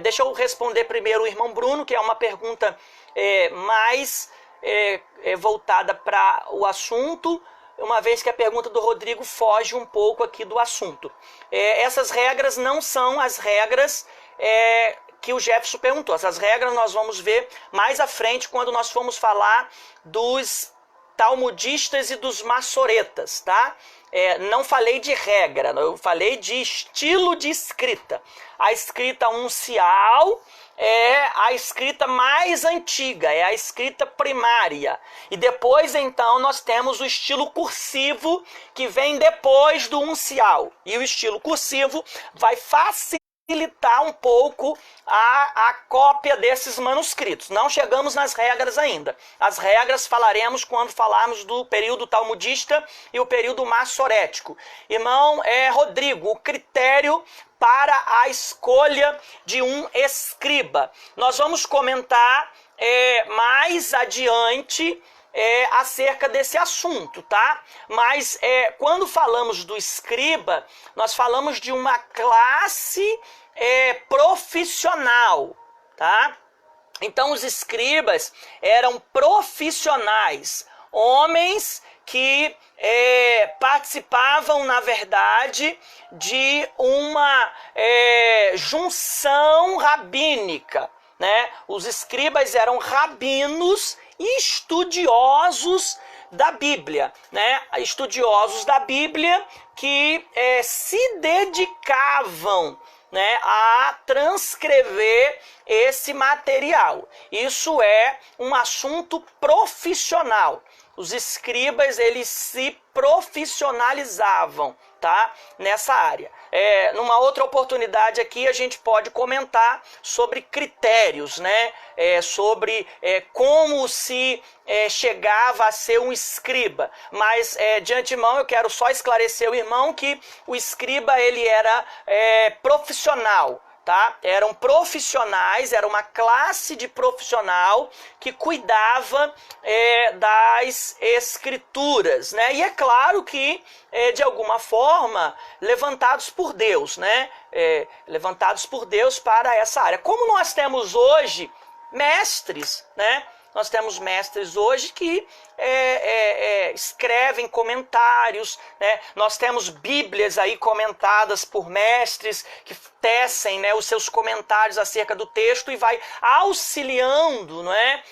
Deixa eu responder primeiro o irmão Bruno, que é uma pergunta mais voltada para o assunto, uma vez que a pergunta do Rodrigo foge um pouco aqui do assunto. Essas regras não são as regras que o Jefferson perguntou. Essas regras nós vamos ver mais à frente quando nós formos falar dos talmudistas e dos maçoretas, tá? Não falei de regra, eu falei de estilo de escrita. A escrita uncial é a escrita mais antiga, é a escrita primária. E depois, então, nós temos o estilo cursivo, que vem depois do uncial. E o estilo cursivo vai facilitar um pouco a cópia desses manuscritos. Não chegamos nas regras ainda. As regras falaremos quando falarmos do período talmudista e o período maçorético. Irmão Rodrigo, o critério para a escolha de um escriba. Nós vamos comentar mais adiante acerca desse assunto, tá? Mas quando falamos do escriba, nós falamos de uma classe profissional, tá? Então os escribas eram profissionais, homens que participavam, na verdade, de uma junção rabínica, né? Os escribas eram rabinos e estudiosos da Bíblia, né? Estudiosos da Bíblia que se dedicavam, né, a transcrever esse material. Isso é um assunto profissional. Os escribas, eles se profissionalizavam, tá, nessa área. Numa outra oportunidade aqui a gente pode comentar sobre critérios, né, sobre como se chegava a ser um escriba. Mas de antemão eu quero só esclarecer o irmão que o escriba ele era profissional. Tá? Eram profissionais, era uma classe de profissional que cuidava das escrituras, né? E é claro que, de alguma forma, levantados por Deus, né? Levantados por Deus para essa área. Como nós temos hoje mestres, né? Nós temos mestres hoje que escrevem comentários, né? Nós temos bíblias aí comentadas por mestres que tecem, né, os seus comentários acerca do texto e vai auxiliando, né,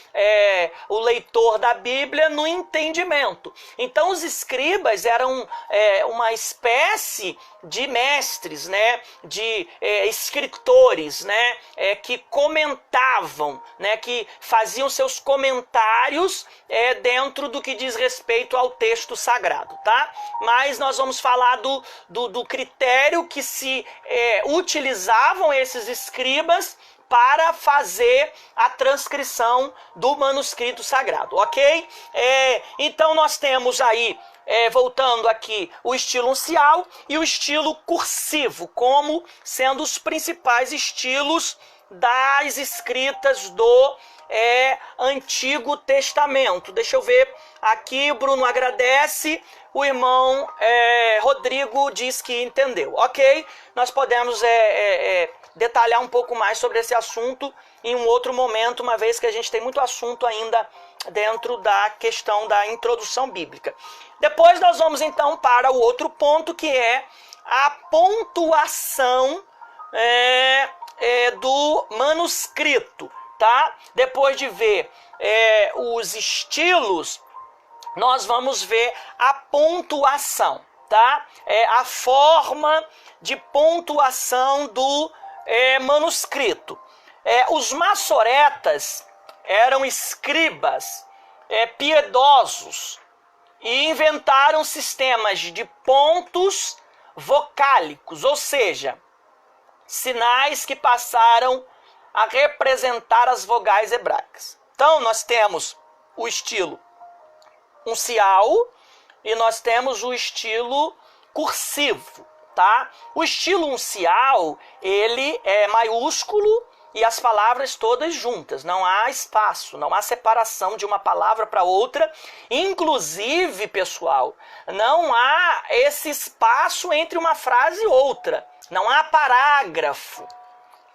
o leitor da Bíblia no entendimento. Então os escribas eram uma espécie de mestres, né, de escritores, né, que comentavam, né, que faziam seus comentários dentro do que diz respeito ao texto sagrado, tá? Mas nós vamos falar do critério que se utilizavam esses escribas para fazer a transcrição do manuscrito sagrado, ok? Então nós temos aí, voltando aqui, o estilo uncial e o estilo cursivo, como sendo os principais estilos das escritas do Antigo Testamento. Deixa eu ver aqui, o Bruno agradece, o irmão Rodrigo diz que entendeu, ok? Nós podemos detalhar um pouco mais sobre esse assunto em um outro momento, uma vez que a gente tem muito assunto ainda dentro da questão da introdução bíblica. Depois nós vamos então para o outro ponto, que é a pontuação do manuscrito, tá? Depois de ver os estilos, nós vamos ver a pontuação, tá? A forma de pontuação do manuscrito. Os maçoretas eram escribas piedosos e inventaram sistemas de pontos vocálicos, ou seja, sinais que passaram a representar as vogais hebraicas. Então nós temos o estilo uncial e nós temos o estilo cursivo, tá? O estilo uncial, ele é maiúsculo e as palavras todas juntas, não há espaço, não há separação de uma palavra para outra. Inclusive, pessoal, não há esse espaço entre uma frase e outra, não há parágrafo.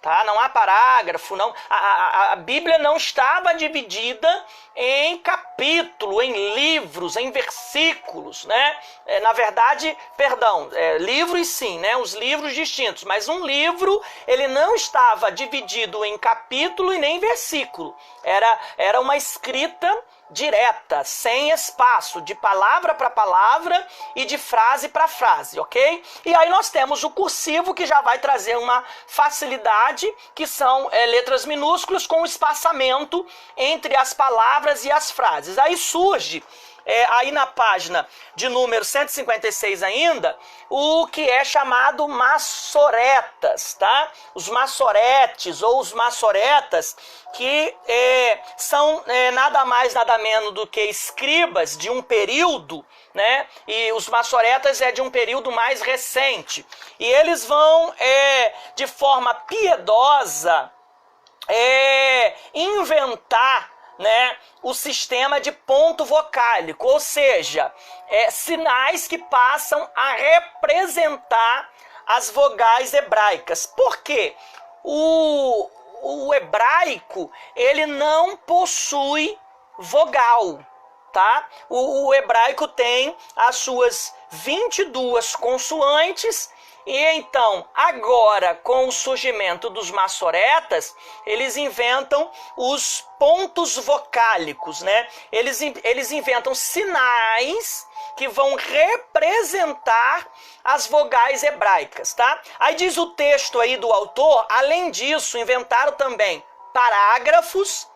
Tá? Não há parágrafo, não. A Bíblia não estava dividida em capítulo, em livros, em versículos, né? Na verdade, livros sim, né? Os livros distintos, mas um livro, ele não estava dividido em capítulo e nem versículo. Era uma escrita direta, sem espaço, de palavra para palavra e de frase para frase, ok? E aí nós temos o cursivo, que já vai trazer uma facilidade, que são letras minúsculas com espaçamento entre as palavras e as frases. Aí surge, aí na página de número 156 ainda, o que é chamado maçoretas, tá? Os maçoretes ou os maçoretas, que são nada mais, nada menos do que escribas de um período, né? E os maçoretas é de um período mais recente. E eles vão, de forma piedosa, inventar, né, o sistema de ponto vocálico, ou seja, sinais que passam a representar as vogais hebraicas. Por quê? O hebraico, ele não possui vogal, tá? O hebraico tem as suas 22 consoantes. E então, agora, com o surgimento dos maçoretas, eles inventam os pontos vocálicos, né? Eles inventam sinais que vão representar as vogais hebraicas, tá? Aí diz o texto aí do autor, além disso, inventaram também parágrafos,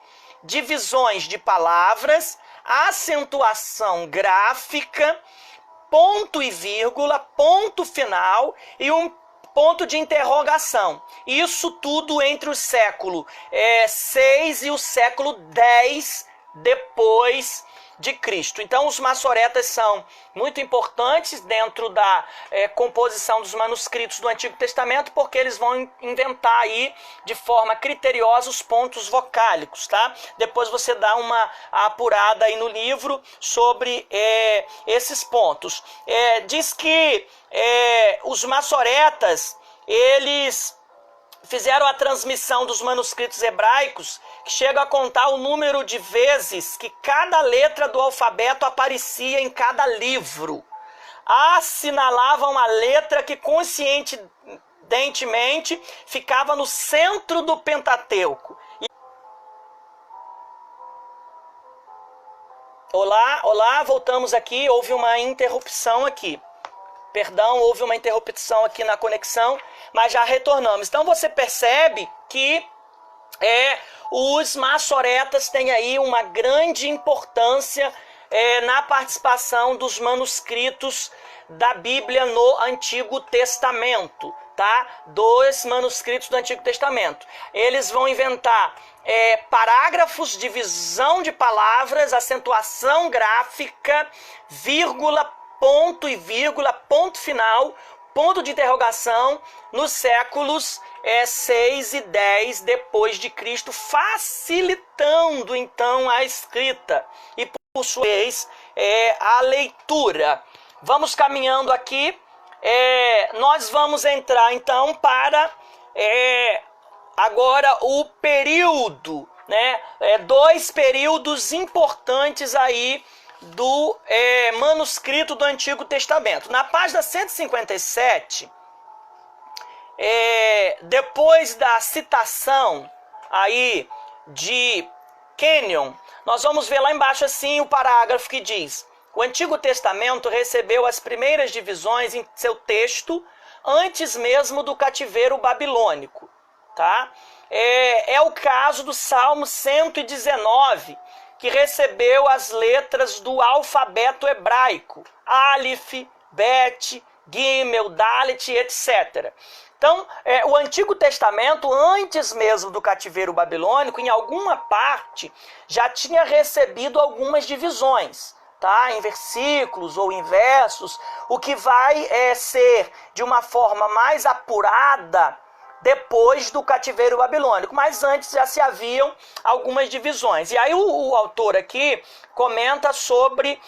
divisões de palavras, acentuação gráfica, ponto e vírgula, ponto final e um ponto de interrogação. Isso tudo entre o século 6 e o século 10 depois de Cristo. Então os maçoretas são muito importantes dentro da composição dos manuscritos do Antigo Testamento, porque eles vão inventar aí de forma criteriosa os pontos vocálicos, tá? Depois você dá uma apurada aí no livro sobre esses pontos. Diz que os maçoretas, eles fizeram a transmissão dos manuscritos hebraicos, que chega a contar o número de vezes que cada letra do alfabeto aparecia em cada livro. Assinalavam a letra que conscientemente ficava no centro do Pentateuco. Olá, voltamos aqui, houve uma interrupção aqui. Perdão, houve uma interrupção aqui na conexão, mas já retornamos. Então você percebe que os maçoretas têm aí uma grande importância na participação dos manuscritos da Bíblia no Antigo Testamento, tá? Dos manuscritos do Antigo Testamento. Eles vão inventar parágrafos, divisão de palavras, acentuação gráfica, vírgula, ponto e vírgula, ponto final, ponto de interrogação, nos séculos 6 e 10 depois de Cristo, facilitando então a escrita e por sua vez a leitura. Vamos caminhando aqui, nós vamos entrar então para agora o período, né? Dois períodos importantes aí do manuscrito do Antigo Testamento. Na página 157, depois da citação aí de Kenyon, nós vamos ver lá embaixo assim o parágrafo que diz: o Antigo Testamento recebeu as primeiras divisões em seu texto antes mesmo do cativeiro babilônico, tá? É o caso do Salmo 119, que recebeu as letras do alfabeto hebraico, Aleph, Bet, Gimel, Dalet, etc. Então, o Antigo Testamento, antes mesmo do cativeiro babilônico, em alguma parte, já tinha recebido algumas divisões, tá? Em versículos ou em versos, o que vai ser de uma forma mais apurada depois do cativeiro babilônico, mas antes já se haviam algumas divisões. E aí o autor aqui comenta sobre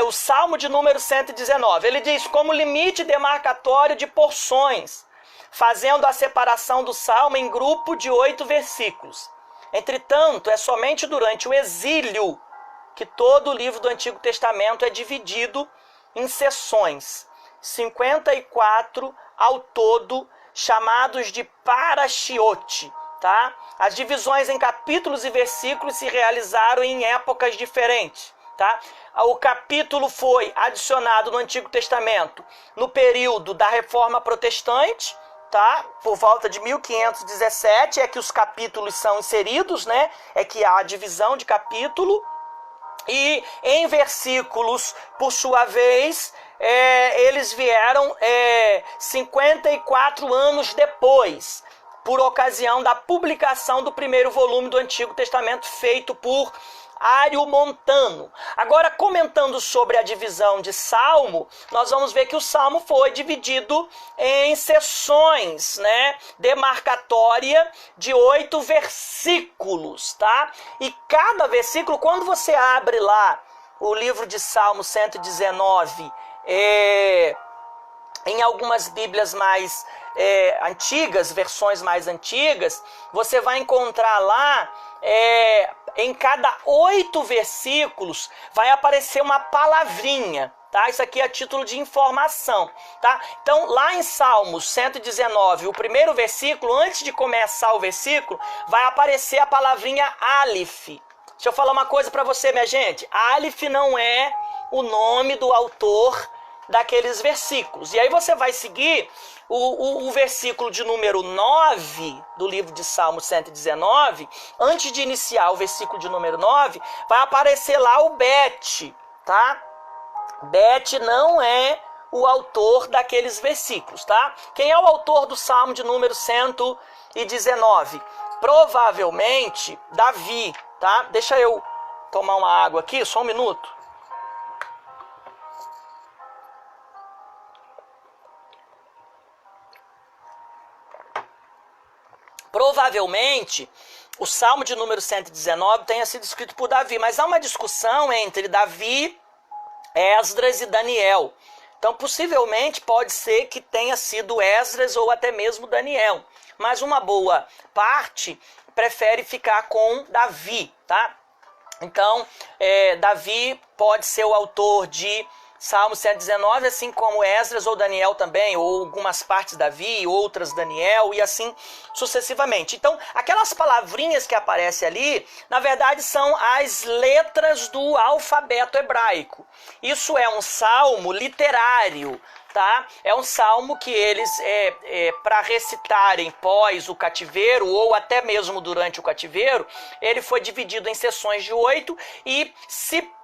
o Salmo de número 119. Ele diz: como limite demarcatório de porções, fazendo a separação do Salmo em grupo de 8 versículos. Entretanto, é somente durante o exílio que todo o livro do Antigo Testamento é dividido em seções, 54 ao todo, chamados de parashiote, tá? As divisões em capítulos e versículos se realizaram em épocas diferentes, tá? O capítulo foi adicionado no Antigo Testamento no período da Reforma Protestante, tá? Por volta de 1517 é que os capítulos são inseridos, né? É que há a divisão de capítulo. E em versículos, por sua vez, eles vieram 54 anos depois, por ocasião da publicação do primeiro volume do Antigo Testamento, feito por Ário Montano. Agora, comentando sobre a divisão de Salmo, nós vamos ver que o Salmo foi dividido em seções, né, demarcatória de 8 versículos, tá? E cada versículo, quando você abre lá o livro de Salmo 119, em algumas Bíblias mais antigas, versões mais antigas, você vai encontrar lá em cada 8 versículos vai aparecer uma palavrinha, tá? Isso aqui é a título de informação, tá? Então, lá em Salmos 119, o primeiro versículo, antes de começar o versículo, vai aparecer a palavrinha Aleph. Deixa eu falar uma coisa para você, minha gente. Aleph não é o nome do autor daqueles versículos. E aí você vai seguir o versículo de número 9 do livro de Salmos 119. Antes de iniciar o versículo de número 9, vai aparecer lá o Bet, tá? Bet não é o autor daqueles versículos, tá? Quem é o autor do Salmo de número 119? Provavelmente Davi, tá? Deixa eu tomar uma água aqui, só um minuto. Provavelmente, o Salmo de número 119 tenha sido escrito por Davi, mas há uma discussão entre Davi, Esdras e Daniel. Então, possivelmente, pode ser que tenha sido Esdras ou até mesmo Daniel. Mas uma boa parte prefere ficar com Davi, tá? Então, Davi pode ser o autor de Salmo 119, assim como Esdras ou Daniel também, ou algumas partes Davi, outras Daniel, e assim sucessivamente. Então, aquelas palavrinhas que aparecem ali, na verdade, são as letras do alfabeto hebraico. Isso é um salmo literário, tá? É um salmo que eles, para recitarem pós o cativeiro, ou até mesmo durante o cativeiro, ele foi dividido em seções de 8, e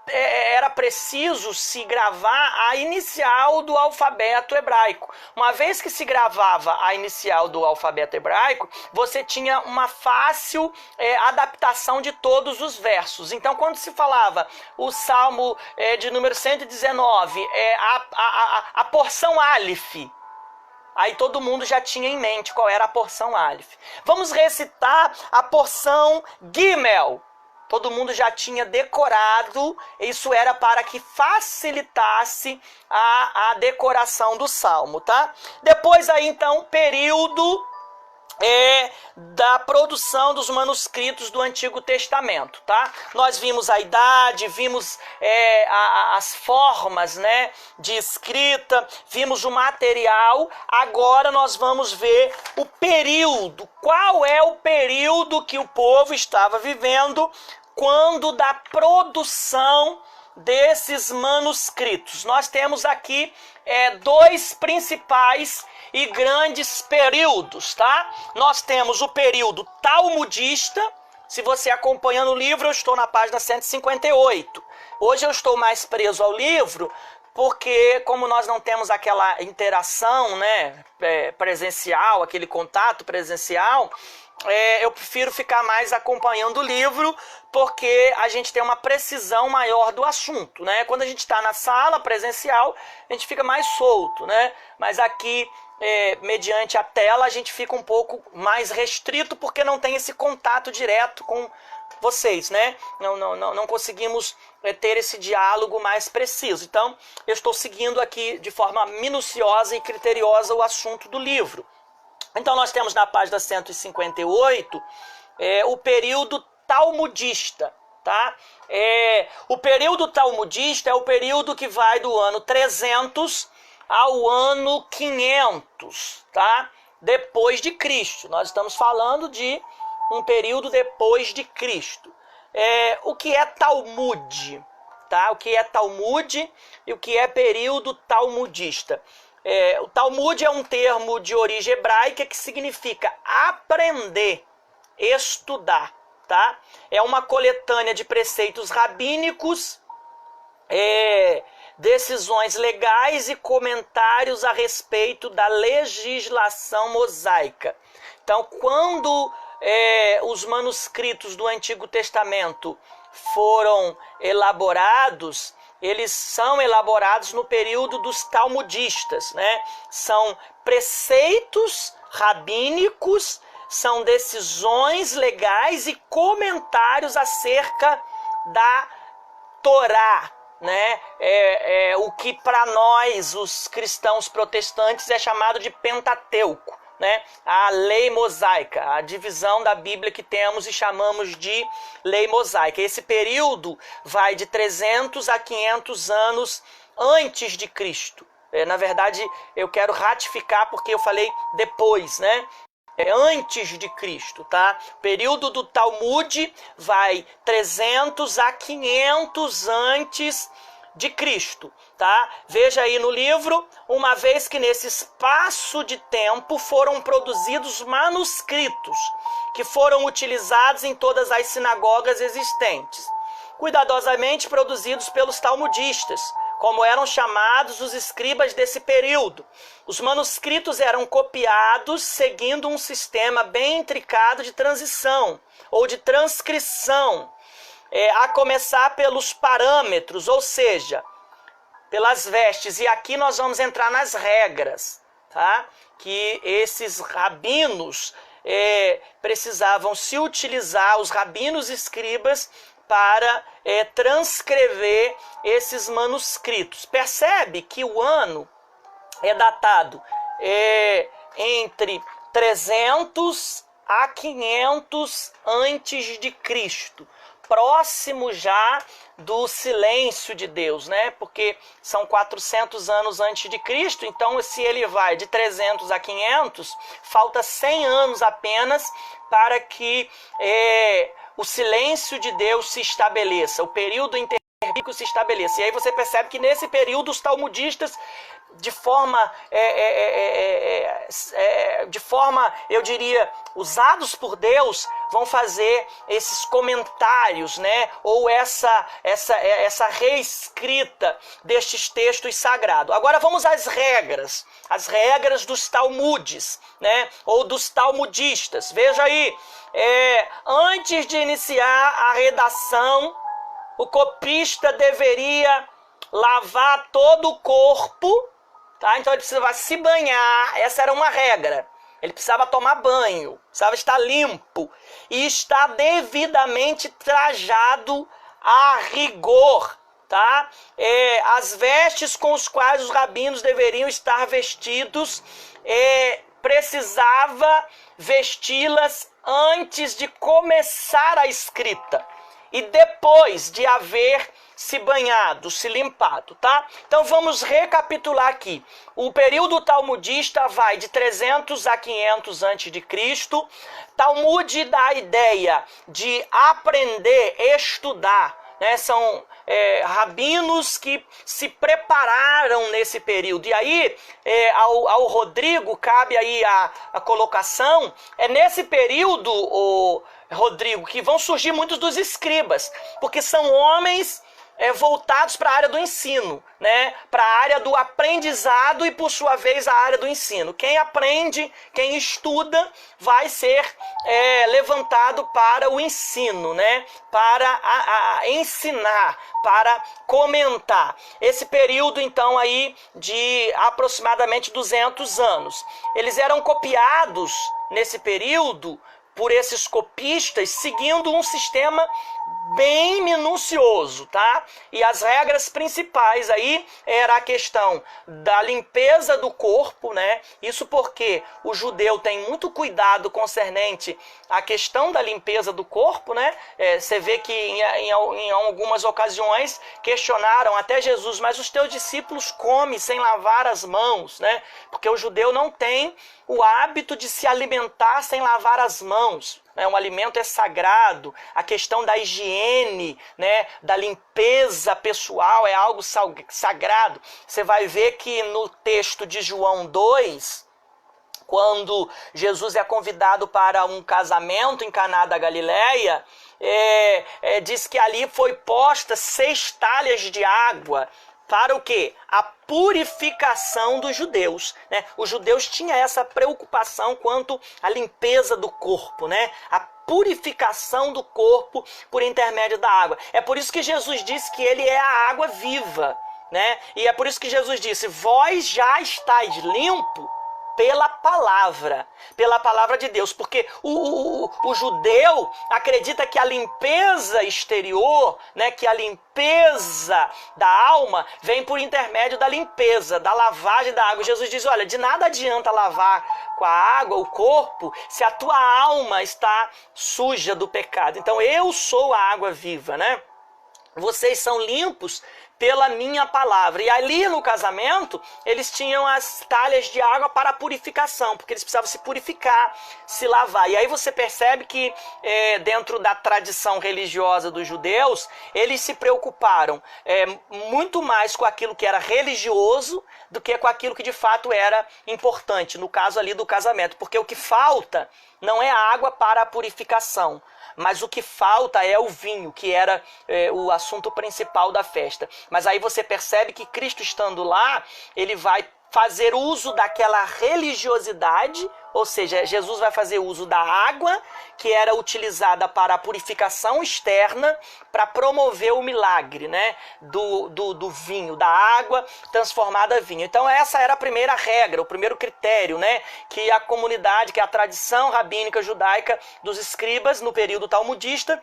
era preciso se gravar a inicial do alfabeto hebraico. Uma vez que se gravava a inicial do alfabeto hebraico, você tinha uma fácil adaptação de todos os versos. Então, quando se falava o Salmo de número 119, a porção Aleph, aí todo mundo já tinha em mente qual era a porção Aleph. Vamos recitar a porção Gimel. Todo mundo já tinha decorado, isso era para que facilitasse a decoração do salmo, tá? Depois aí, então, período da produção dos manuscritos do Antigo Testamento, tá? Nós vimos a idade, vimos as formas, né, de escrita, vimos o material. Agora nós vamos ver o período. Qual é o período que o povo estava vivendo quando da produção desses manuscritos? Nós temos aqui 2 principais e grandes períodos, tá? Nós temos o período talmudista. Se você acompanha no livro, eu estou na página 158. Hoje eu estou mais preso ao livro, porque como nós não temos aquela interação, né, presencial, aquele contato presencial, eu prefiro ficar mais acompanhando o livro, porque a gente tem uma precisão maior do assunto, né? Quando a gente está na sala presencial, a gente fica mais solto, né? Mas aqui, mediante a tela, a gente fica um pouco mais restrito, porque não tem esse contato direto com vocês, né? Não conseguimos ter esse diálogo mais preciso. Então, eu estou seguindo aqui de forma minuciosa e criteriosa o assunto do livro. Então, nós temos na página 158 o período talmudista, tá? O período talmudista é o período que vai do ano 300 ao ano 500, tá? Depois de Cristo. Nós estamos falando de um período depois de Cristo. O que é Talmud, tá? O que é Talmud e o que é período talmudista? O Talmud é um termo de origem hebraica que significa aprender, estudar, tá? É uma coletânea de preceitos rabínicos, decisões legais e comentários a respeito da legislação mosaica. Então, quando os manuscritos do Antigo Testamento foram elaborados, eles são elaborados no período dos talmudistas, né? São preceitos rabínicos, são decisões legais e comentários acerca da Torá, né? O que para nós, os cristãos protestantes, é chamado de Pentateuco, né, a lei mosaica, a divisão da Bíblia que temos e chamamos de lei mosaica. Esse período vai de 300 a 500 anos antes de Cristo. Na verdade, eu quero ratificar porque eu falei depois, né? Antes de Cristo, tá? O período do Talmud vai 300 a 500 antes de Cristo, tá? Veja aí no livro, uma vez que nesse espaço de tempo foram produzidos manuscritos que foram utilizados em todas as sinagogas existentes, cuidadosamente produzidos pelos talmudistas, como eram chamados os escribas desse período. Os manuscritos eram copiados seguindo um sistema bem intricado de transição ou de transcrição, a começar pelos parâmetros, ou seja, pelas vestes. E aqui nós vamos entrar nas regras, tá? Que esses rabinos precisavam se utilizar, os rabinos escribas, para transcrever esses manuscritos. Percebe que o ano é datado entre 300 a 500 antes de Cristo, próximo já do silêncio de Deus, né? Porque são 400 anos antes de Cristo, então se ele vai de 300 a 500, falta 100 anos apenas para que o silêncio de Deus se estabeleça, o período interbíblico se estabeleça. E aí você percebe que nesse período os talmudistas, de forma, eu diria, usados por Deus, vão fazer esses comentários, né? Ou essa reescrita destes textos sagrados. Agora vamos às regras dos talmudes, né? Ou dos talmudistas. Veja aí, antes de iniciar a redação, o copista deveria lavar todo o corpo, tá? Então ele precisava se banhar, essa era uma regra. Ele precisava tomar banho, precisava estar limpo e estar devidamente trajado a rigor, tá? As vestes com as quais os rabinos deveriam estar vestidos, precisava vesti-las antes de começar a escrita e depois de haver se banhado, se limpado, tá? Então vamos recapitular aqui. O período talmudista vai de 300 a 500 a.C. Talmud dá a ideia de aprender, estudar, né? São rabinos que se prepararam nesse período. E aí, ao Rodrigo, cabe aí a colocação, nesse período, Rodrigo, que vão surgir muitos dos escribas, porque são homens voltados para a área do ensino, né? Para a área do aprendizado e, por sua vez, a área do ensino. Quem aprende, quem estuda, vai ser levantado para o ensino, né? Para ensinar, para comentar. Esse período, então, aí de aproximadamente 200 anos. Eles eram copiados nesse período por esses copistas, seguindo um sistema bem minucioso, tá? E as regras principais aí era a questão da limpeza do corpo, né? Isso porque o judeu tem muito cuidado concernente à questão da limpeza do corpo, né? Você vê que em algumas ocasiões questionaram até Jesus, mas os teus discípulos comem sem lavar as mãos, né? Porque o judeu não tem o hábito de se alimentar sem lavar as mãos. Um alimento é sagrado, a questão da higiene, né, da limpeza pessoal é algo sagrado. Você vai ver que no texto de João 2, quando Jesus é convidado para um casamento em Caná da Galileia, diz que ali foi posta 6 talhas de água. Para o quê? A purificação dos judeus, né? Os judeus tinham essa preocupação quanto à limpeza do corpo, né? A purificação do corpo por intermédio da água. É por isso que Jesus disse que ele é a água viva, né? E é por isso que Jesus disse: vós já estáis limpo pela palavra de Deus, porque o judeu acredita que a limpeza exterior, né, que a limpeza da alma vem por intermédio da limpeza, da lavagem da água. Jesus diz, olha, de nada adianta lavar com a água o corpo se a tua alma está suja do pecado. Então eu sou a água viva, né? Vocês são limpos pela minha palavra. E ali no casamento, eles tinham as talhas de água para a purificação, porque eles precisavam se purificar, se lavar. E aí você percebe que dentro da tradição religiosa dos judeus, eles se preocuparam muito mais com aquilo que era religioso do que com aquilo que de fato era importante, no caso ali do casamento. Porque o que falta não é a água para a purificação, mas o que falta é o vinho, que era o assunto principal da festa. Mas aí você percebe que Cristo estando lá, ele vai fazer uso daquela religiosidade, ou seja, Jesus vai fazer uso da água, que era utilizada para a purificação externa, para promover o milagre, né, do vinho, da água transformada em vinho. Então essa era a primeira regra, o primeiro critério, né, que a comunidade, que a tradição rabínica judaica dos escribas, no período talmudista,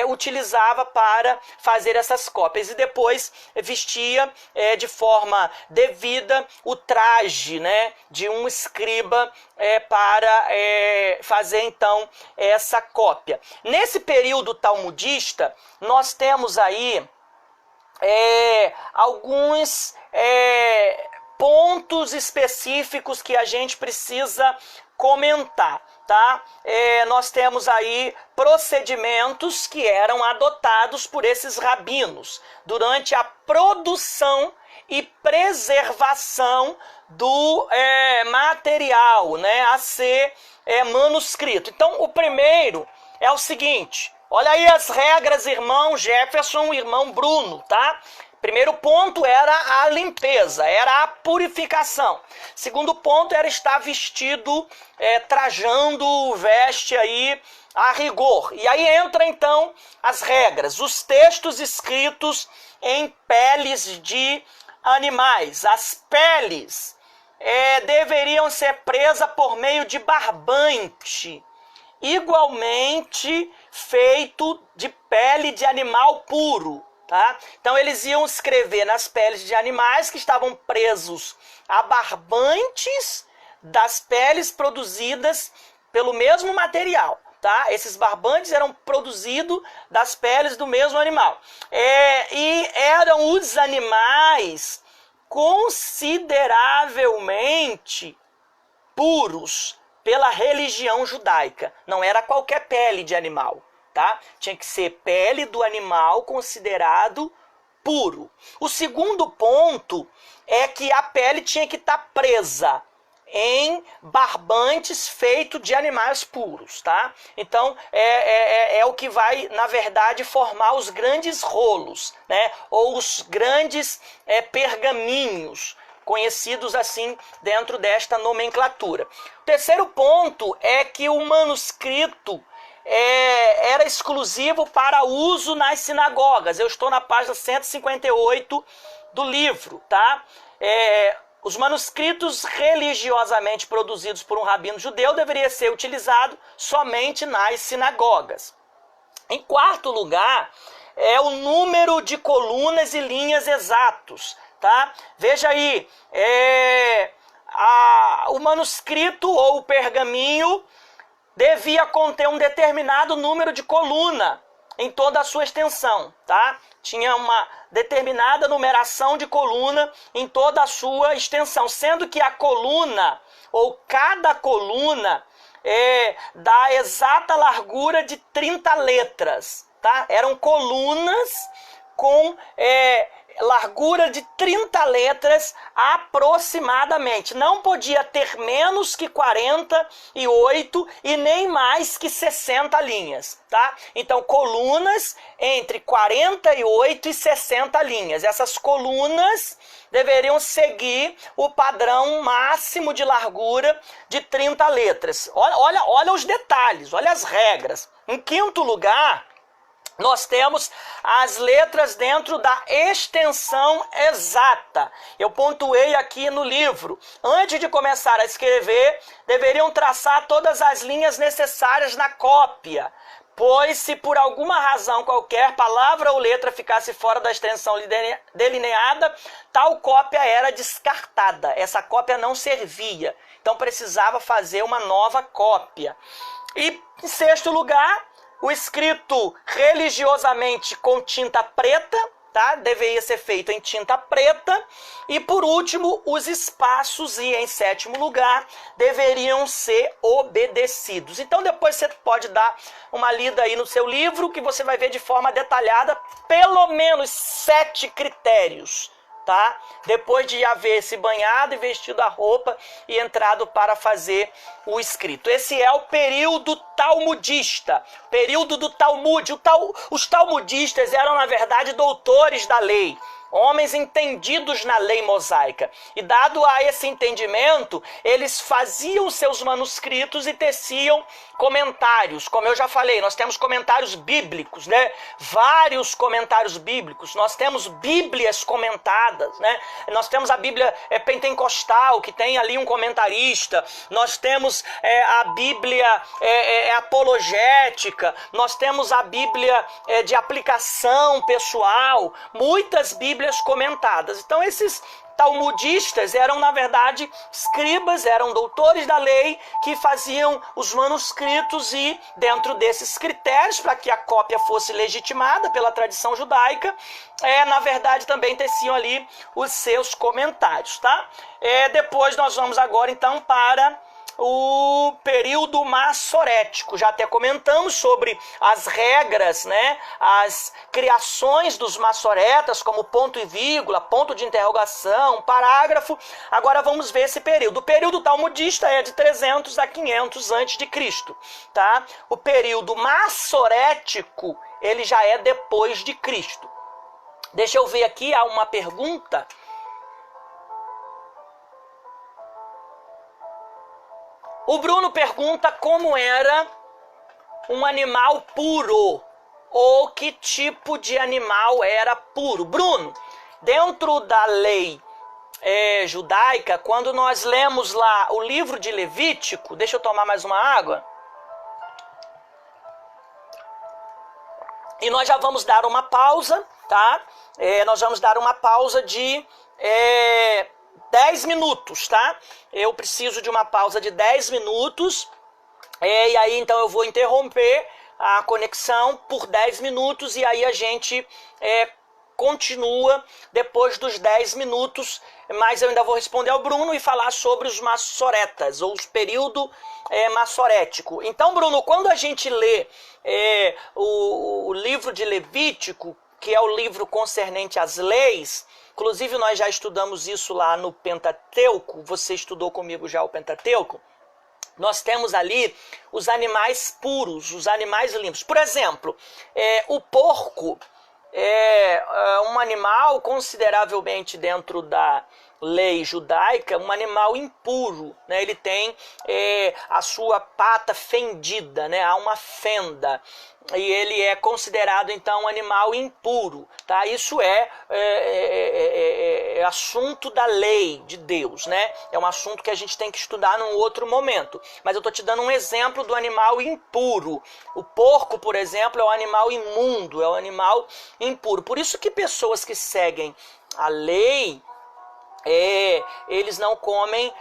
utilizava para fazer essas cópias. E depois vestia de forma devida o traje, né, de um escriba para fazer então essa cópia. Nesse período talmudista, nós temos aí alguns pontos específicos que a gente precisa comentar, tá? Nós temos aí procedimentos que eram adotados por esses rabinos durante a produção e preservação do material, né, a ser manuscrito. Então, o primeiro é o seguinte, olha aí as regras, irmão Jefferson, irmão Bruno, tá? Primeiro ponto era a limpeza, era a purificação. Segundo ponto era estar vestido, trajando veste aí a rigor. E aí entra então as regras, os textos escritos em peles de animais. As peles deveriam ser presas por meio de barbante, igualmente feito de pele de animal puro. Tá? Então eles iam escrever nas peles de animais que estavam presos a barbantes das peles produzidas pelo mesmo material. Tá? Esses barbantes eram produzidos das peles do mesmo animal. E eram os animais consideravelmente puros pela religião judaica. Não era qualquer pele de animal. Tá? Tinha que ser pele do animal considerado puro. O segundo ponto é que a pele tinha que estar presa em barbantes feitos de animais puros, tá? Então, é o que vai, na verdade, formar os grandes rolos, né? Ou os grandes pergaminhos, conhecidos assim dentro desta nomenclatura. O terceiro ponto é que o manuscrito era exclusivo para uso nas sinagogas. Eu estou na página 158 do livro, tá? Os manuscritos religiosamente produzidos por um rabino judeu deveriam ser utilizados somente nas sinagogas. Em quarto lugar, é o número de colunas e linhas exatos, tá? Veja aí, o manuscrito ou o pergaminho devia conter um determinado número de coluna em toda a sua extensão, tá? Tinha uma determinada numeração de coluna em toda a sua extensão, sendo que a coluna, ou cada coluna, da exata largura de 30 letras, tá? Eram colunas com largura de 30 letras aproximadamente. Não podia ter menos que 48 e nem mais que 60 linhas, tá? Então, colunas entre 48 e 60 linhas. Essas colunas deveriam seguir o padrão máximo de largura de 30 letras. Olha os detalhes, olha as regras. Em quinto lugar, nós temos as letras dentro da extensão exata. Eu pontuei aqui no livro. Antes de começar a escrever, deveriam traçar todas as linhas necessárias na cópia, pois se por alguma razão qualquer palavra ou letra ficasse fora da extensão delineada, tal cópia era descartada. Essa cópia não servia, então precisava fazer uma nova cópia. E, em sexto lugar, o escrito religiosamente com tinta preta, tá? Deveria ser feito em tinta preta. E, por último, os espaços, e em sétimo lugar, deveriam ser obedecidos. Então, depois você pode dar uma lida aí no seu livro, que você vai ver de forma detalhada pelo menos 7 critérios, tá? Depois de haver se banhado e vestido a roupa e entrado para fazer o escrito. Esse é o período talmudista, período do Talmud. Os talmudistas eram, na verdade, doutores da lei, homens entendidos na lei mosaica. E dado a esse entendimento, eles faziam seus manuscritos e teciam comentários. Como eu já falei, nós temos comentários bíblicos, né? Vários comentários bíblicos. Nós temos bíblias comentadas, né? Nós temos a Bíblia pentecostal, que tem ali um comentarista. Nós temos a Bíblia apologética. Nós temos a Bíblia de aplicação pessoal. Muitas Bíblias comentadas. Então, esses talmudistas eram, na verdade, escribas, eram doutores da lei que faziam os manuscritos e, dentro desses critérios, para que a cópia fosse legitimada pela tradição judaica, na verdade, também teciam ali os seus comentários, tá? Depois nós vamos agora, então, para o período massorético. Já até comentamos sobre as regras, né? As criações dos massoretas, como ponto e vírgula, ponto de interrogação, parágrafo. Agora vamos ver esse período. O período talmudista é de 300 a 500 a.C., tá? O período massorético, ele já é depois de Cristo. Deixa eu ver aqui, há uma pergunta. O Bruno pergunta como era um animal puro, ou que tipo de animal era puro. Bruno, dentro da lei judaica, quando nós lemos lá o livro de Levítico, deixa eu tomar mais uma água, e nós já vamos dar uma pausa, tá? Nós vamos dar uma pausa de 10 minutos, tá? Eu preciso de uma pausa de 10 minutos, e aí então eu vou interromper a conexão por 10 minutos, e aí a gente continua depois dos 10 minutos, mas eu ainda vou responder ao Bruno e falar sobre os massoretas, ou os período massorético. Então, Bruno, quando a gente lê o livro de Levítico, que é o livro concernente às leis, inclusive nós já estudamos isso lá no Pentateuco, você estudou comigo já o Pentateuco, nós temos ali os animais puros, os animais limpos. Por exemplo, o porco é um animal consideravelmente dentro da lei judaica, um animal impuro, né? Ele tem a sua pata fendida, né? Há uma fenda, e ele é considerado então um animal impuro, tá? Isso é assunto da lei de Deus, né? É um assunto que a gente tem que estudar num outro momento, mas eu estou te dando um exemplo do animal impuro. O porco, por exemplo, é um animal imundo, é um animal impuro. Por isso que pessoas que seguem a lei, eles não comem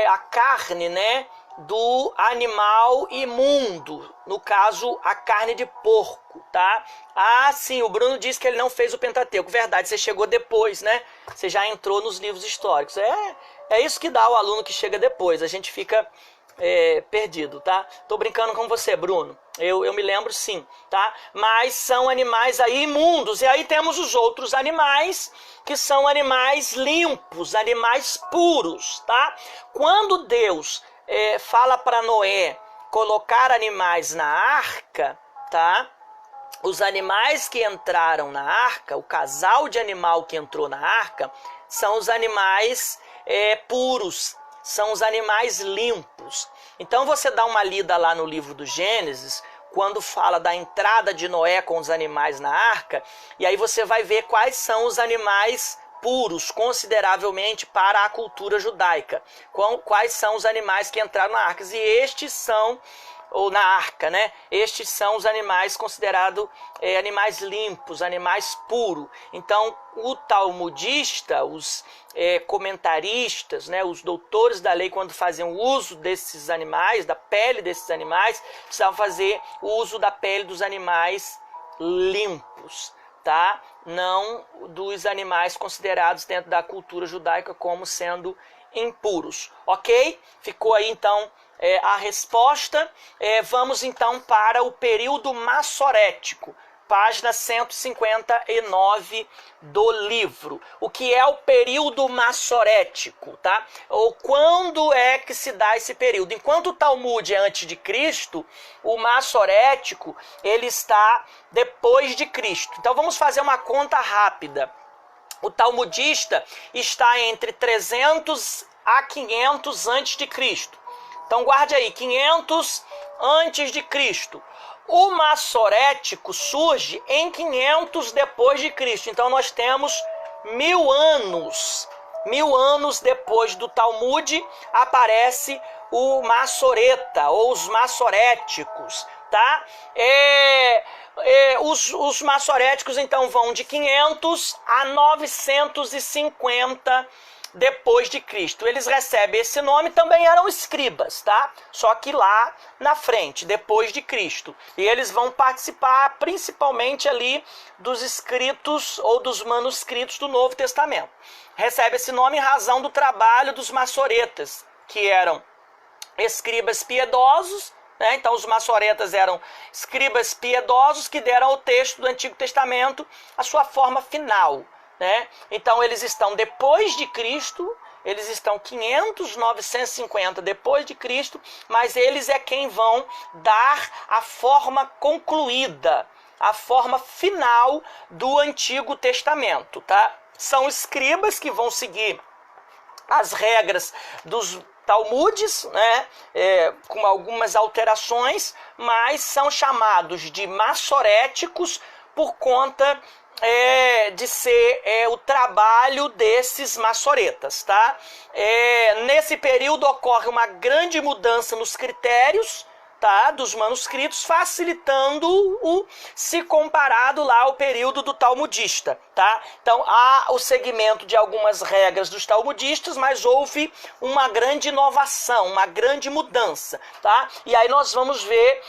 a carne, né, do animal imundo, no caso a carne de porco, tá? Ah, sim, o Bruno disse que ele não fez o Pentateuco. Verdade, você chegou depois, né? Você já entrou nos livros históricos. É isso que dá o aluno que chega depois, a gente fica perdido, tá? Tô brincando com você, Bruno. Eu me lembro, sim, tá? Mas são animais aí imundos. E aí temos os outros animais, que são animais limpos, animais puros, tá? Quando Deus fala para Noé colocar animais na arca, tá? Os animais que entraram na arca, o casal de animal que entrou na arca, são os animais puros, são os animais limpos. Então você dá uma lida lá no livro do Gênesis, quando fala da entrada de Noé com os animais na arca, e aí você vai ver quais são os animais puros, consideravelmente, para a cultura judaica. Quais são os animais que entraram na arca. E estes são, ou na arca, né? Estes são os animais considerados animais limpos, animais puros. Então, o talmudista, os comentaristas, né, os doutores da lei, quando faziam uso desses animais, da pele desses animais, precisavam fazer o uso da pele dos animais limpos, tá? Não dos animais considerados dentro da cultura judaica como sendo impuros, ok? Ficou aí então a resposta. Vamos então para o período massorético, página 159 do livro. O que é o período massorético, tá? Ou quando é que se dá esse período? Enquanto o Talmud é antes de Cristo, o massorético ele está depois de Cristo. Então vamos fazer uma conta rápida. O talmudista está entre 300 a 500 antes de Cristo. Então guarde aí, 500 antes de Cristo. O massorético surge em 500 depois de Cristo. Então nós temos 1000 anos. 1000 anos depois do Talmud aparece o massoreta ou os massoréticos, tá? Os massoréticos então vão de 500 a 950 depois de Cristo. Eles recebem esse nome, também eram escribas, tá? Só que lá na frente, depois de Cristo. E eles vão participar principalmente ali dos escritos ou dos manuscritos do Novo Testamento. Recebe esse nome em razão do trabalho dos massoretas, que eram escribas piedosos, né? Então os massoretas eram escribas piedosos que deram ao texto do Antigo Testamento a sua forma final, né? Então eles estão depois de Cristo, eles estão 500, 950 depois de Cristo, mas eles é quem vão dar a forma concluída, a forma final do Antigo Testamento, tá? São escribas que vão seguir as regras dos Talmudes, né, com algumas alterações, mas são chamados de massoréticos por conta de ser o trabalho desses massoretas, tá? Nesse período ocorre uma grande mudança nos critérios, tá, dos manuscritos, facilitando-o se comparado lá ao período do talmudista, tá? Então há o segmento de algumas regras dos talmudistas, mas houve uma grande inovação, uma grande mudança, tá? E aí nós vamos ver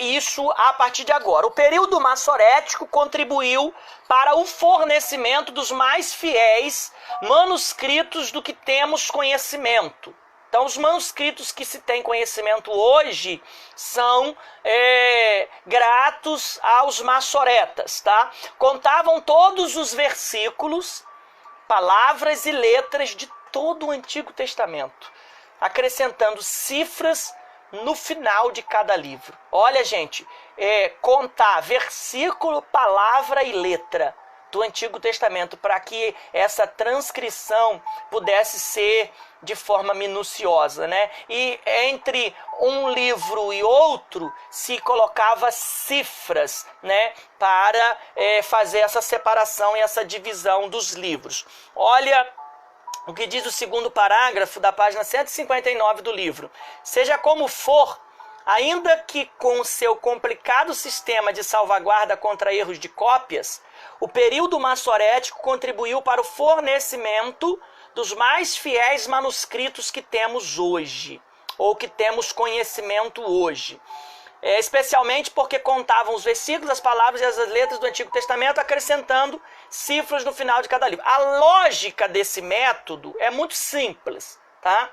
isso a partir de agora. O período massorético contribuiu para o fornecimento dos mais fiéis manuscritos do que temos conhecimento. Então, os manuscritos que se tem conhecimento hoje são gratos aos massoretas, tá? Contavam todos os versículos, palavras e letras de todo o Antigo Testamento, acrescentando cifras no final de cada livro. Olha, gente, contar versículo, palavra e letra do Antigo Testamento, para que essa transcrição pudesse ser de forma minuciosa, né? E entre um livro e outro se colocava cifras, né? Para fazer essa separação e essa divisão dos livros. Olha o que diz o segundo parágrafo da página 159 do livro. Seja como for, ainda que com seu complicado sistema de salvaguarda contra erros de cópias, o período massorético contribuiu para o fornecimento dos mais fiéis manuscritos que temos hoje, ou que temos conhecimento hoje. Especialmente porque contavam os versículos, as palavras e as letras do Antigo Testamento, acrescentando cifras no final de cada livro. A lógica desse método é muito simples, tá?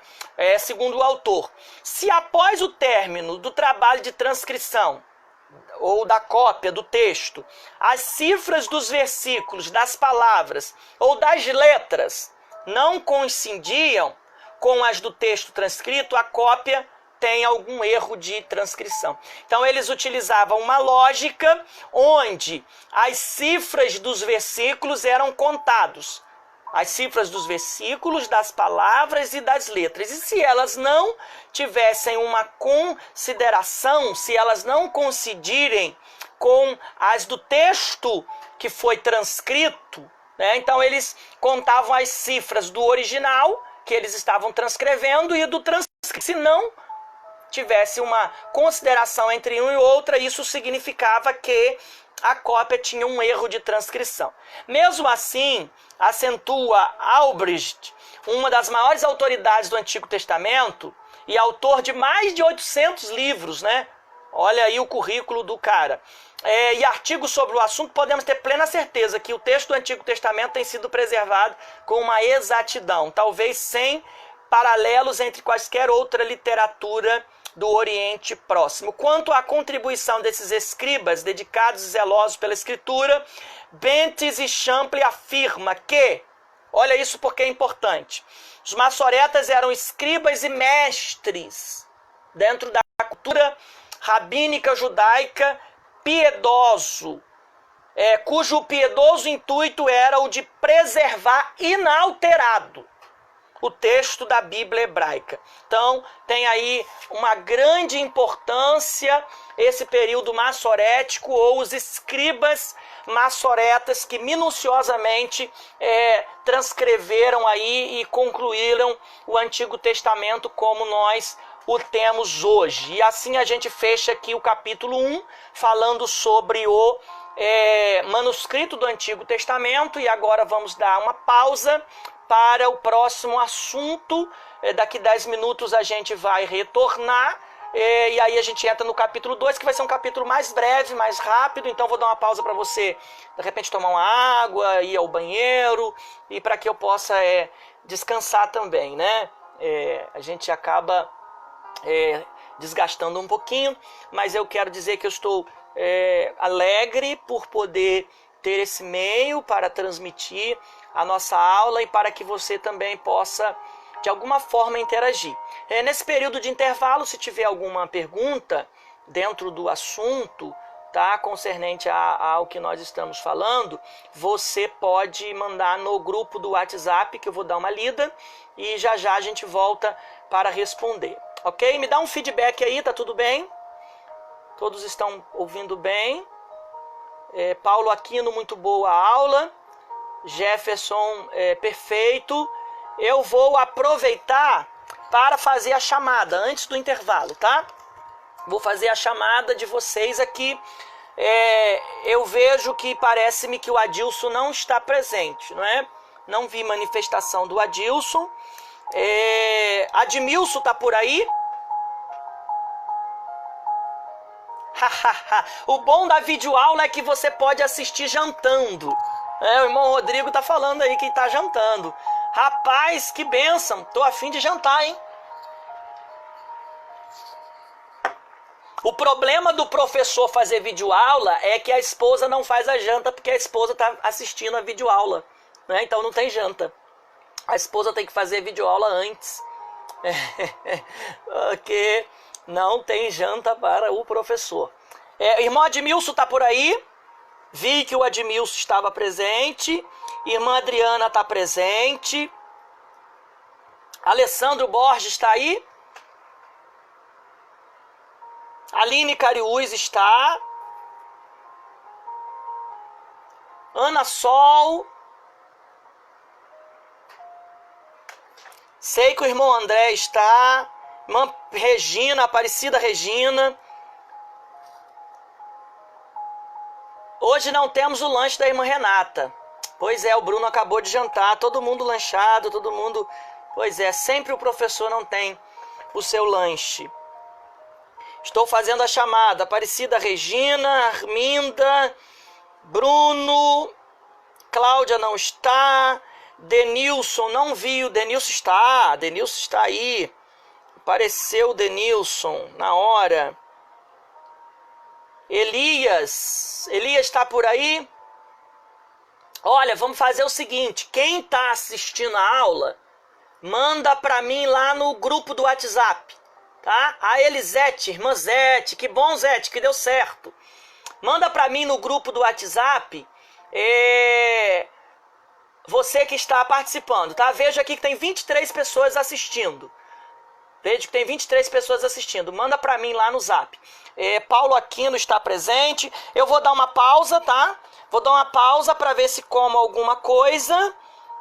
Segundo o autor, se após o término do trabalho de transcrição ou da cópia do texto, as cifras dos versículos, das palavras ou das letras não coincidiam com as do texto transcrito, a cópia tem algum erro de transcrição. Então eles utilizavam uma lógica onde as cifras dos versículos eram contados. as cifras dos versículos, das palavras e das letras. E se elas não tivessem uma consideração, se elas não coincidirem com as do texto que foi transcrito, né? Então eles contavam as cifras do original que eles estavam transcrevendo e do transcrito. Se não tivesse uma consideração entre um e outra, isso significava que a cópia tinha um erro de transcrição. Mesmo assim, acentua Albrecht, uma das maiores autoridades do Antigo Testamento e autor de mais de 800 livros, né? Olha aí o currículo do cara. E artigos sobre o assunto, podemos ter plena certeza que o texto do Antigo Testamento tem sido preservado com uma exatidão, talvez sem paralelos entre quaisquer outra literatura do Oriente Próximo. Quanto à contribuição desses escribas dedicados e zelosos pela Escritura, Bentes e Champlin afirma que, olha isso porque é importante, os maçoretas eram escribas e mestres dentro da cultura rabínica judaica piedoso, cujo piedoso intuito era o de preservar inalterado o texto da Bíblia hebraica. Então, tem aí uma grande importância esse período maçorético, ou os escribas maçoretas que minuciosamente transcreveram aí e concluíram o Antigo Testamento como nós o temos hoje. E assim a gente fecha aqui o capítulo 1, falando sobre o manuscrito do Antigo Testamento, e agora vamos dar uma pausa para o próximo assunto. Daqui 10 minutos a gente vai retornar, e aí a gente entra no capítulo 2, que vai ser um capítulo mais breve, mais rápido. Então vou dar uma pausa para você, de repente, tomar uma água, ir ao banheiro, e para que eu possa descansar também, né? A gente acaba desgastando um pouquinho, mas eu quero dizer que eu estou alegre por poder ter esse meio para transmitir a nossa aula e para que você também possa, de alguma forma, interagir. Nesse período de intervalo, se tiver alguma pergunta dentro do assunto, tá, concernente ao que nós estamos falando, você pode mandar no grupo do WhatsApp, que eu vou dar uma lida, e já já a gente volta para responder. Ok? Me dá um feedback aí, tá tudo bem? Todos estão ouvindo bem? Paulo Aquino, muito boa aula. Jefferson, perfeito. Eu vou aproveitar para fazer a chamada antes do intervalo, tá? Vou fazer a chamada de vocês aqui. Eu vejo que parece-me que o Adilson não está presente, não é? Não vi manifestação do Adilson. Admilson tá por aí? O bom da videoaula é que você pode assistir jantando. O irmão Rodrigo tá falando aí que tá jantando. Rapaz, que bênção. Tô a fim de jantar, hein? O problema do professor fazer videoaula é que a esposa não faz a janta, porque a esposa tá assistindo a videoaula, né? Então não tem janta. A esposa tem que fazer videoaula antes. Porque não tem janta para o professor. Irmão Admilson está por aí. Vi que o Admilson estava presente. Irmã Adriana está presente. Alessandro Borges está aí. Aline Cariús está. Ana Sol. Sei que o irmão André está. Irmã Regina, Aparecida Regina. Hoje não temos o lanche da irmã Renata. Pois é, o Bruno acabou de jantar. Todo mundo lanchado, todo mundo... Pois é, sempre o professor não tem o seu lanche. Estou fazendo a chamada. Aparecida Regina, Arminda, Bruno, Cláudia não está, Denilson não viu, Denilson está aí. Apareceu o Denilson na hora. Elias está por aí? Olha, vamos fazer o seguinte, quem está assistindo a aula, manda para mim lá no grupo do WhatsApp, tá? A Elisete, irmã Zete, que bom Zete, que deu certo. Manda para mim no grupo do WhatsApp você que está participando, tá? Veja aqui que tem 23 pessoas assistindo. Veja que tem 23 pessoas assistindo. Manda para mim lá no Zap. Paulo Aquino está presente. Eu vou dar uma pausa, tá? Vou dar uma pausa para ver se como alguma coisa,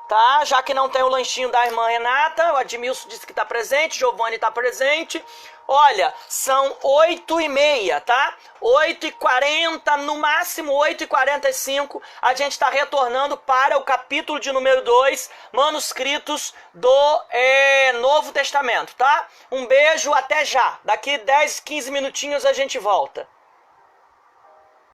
tá? Já que não tem o lanchinho da irmã Renata. O Admilson disse que está presente. Giovanni está presente. Olha, são 8h30, tá? 8h40, no máximo 8h45, a gente está retornando para o capítulo de número 2, manuscritos do Novo Testamento, tá? Um beijo, até já. Daqui 10, 15 minutinhos a gente volta.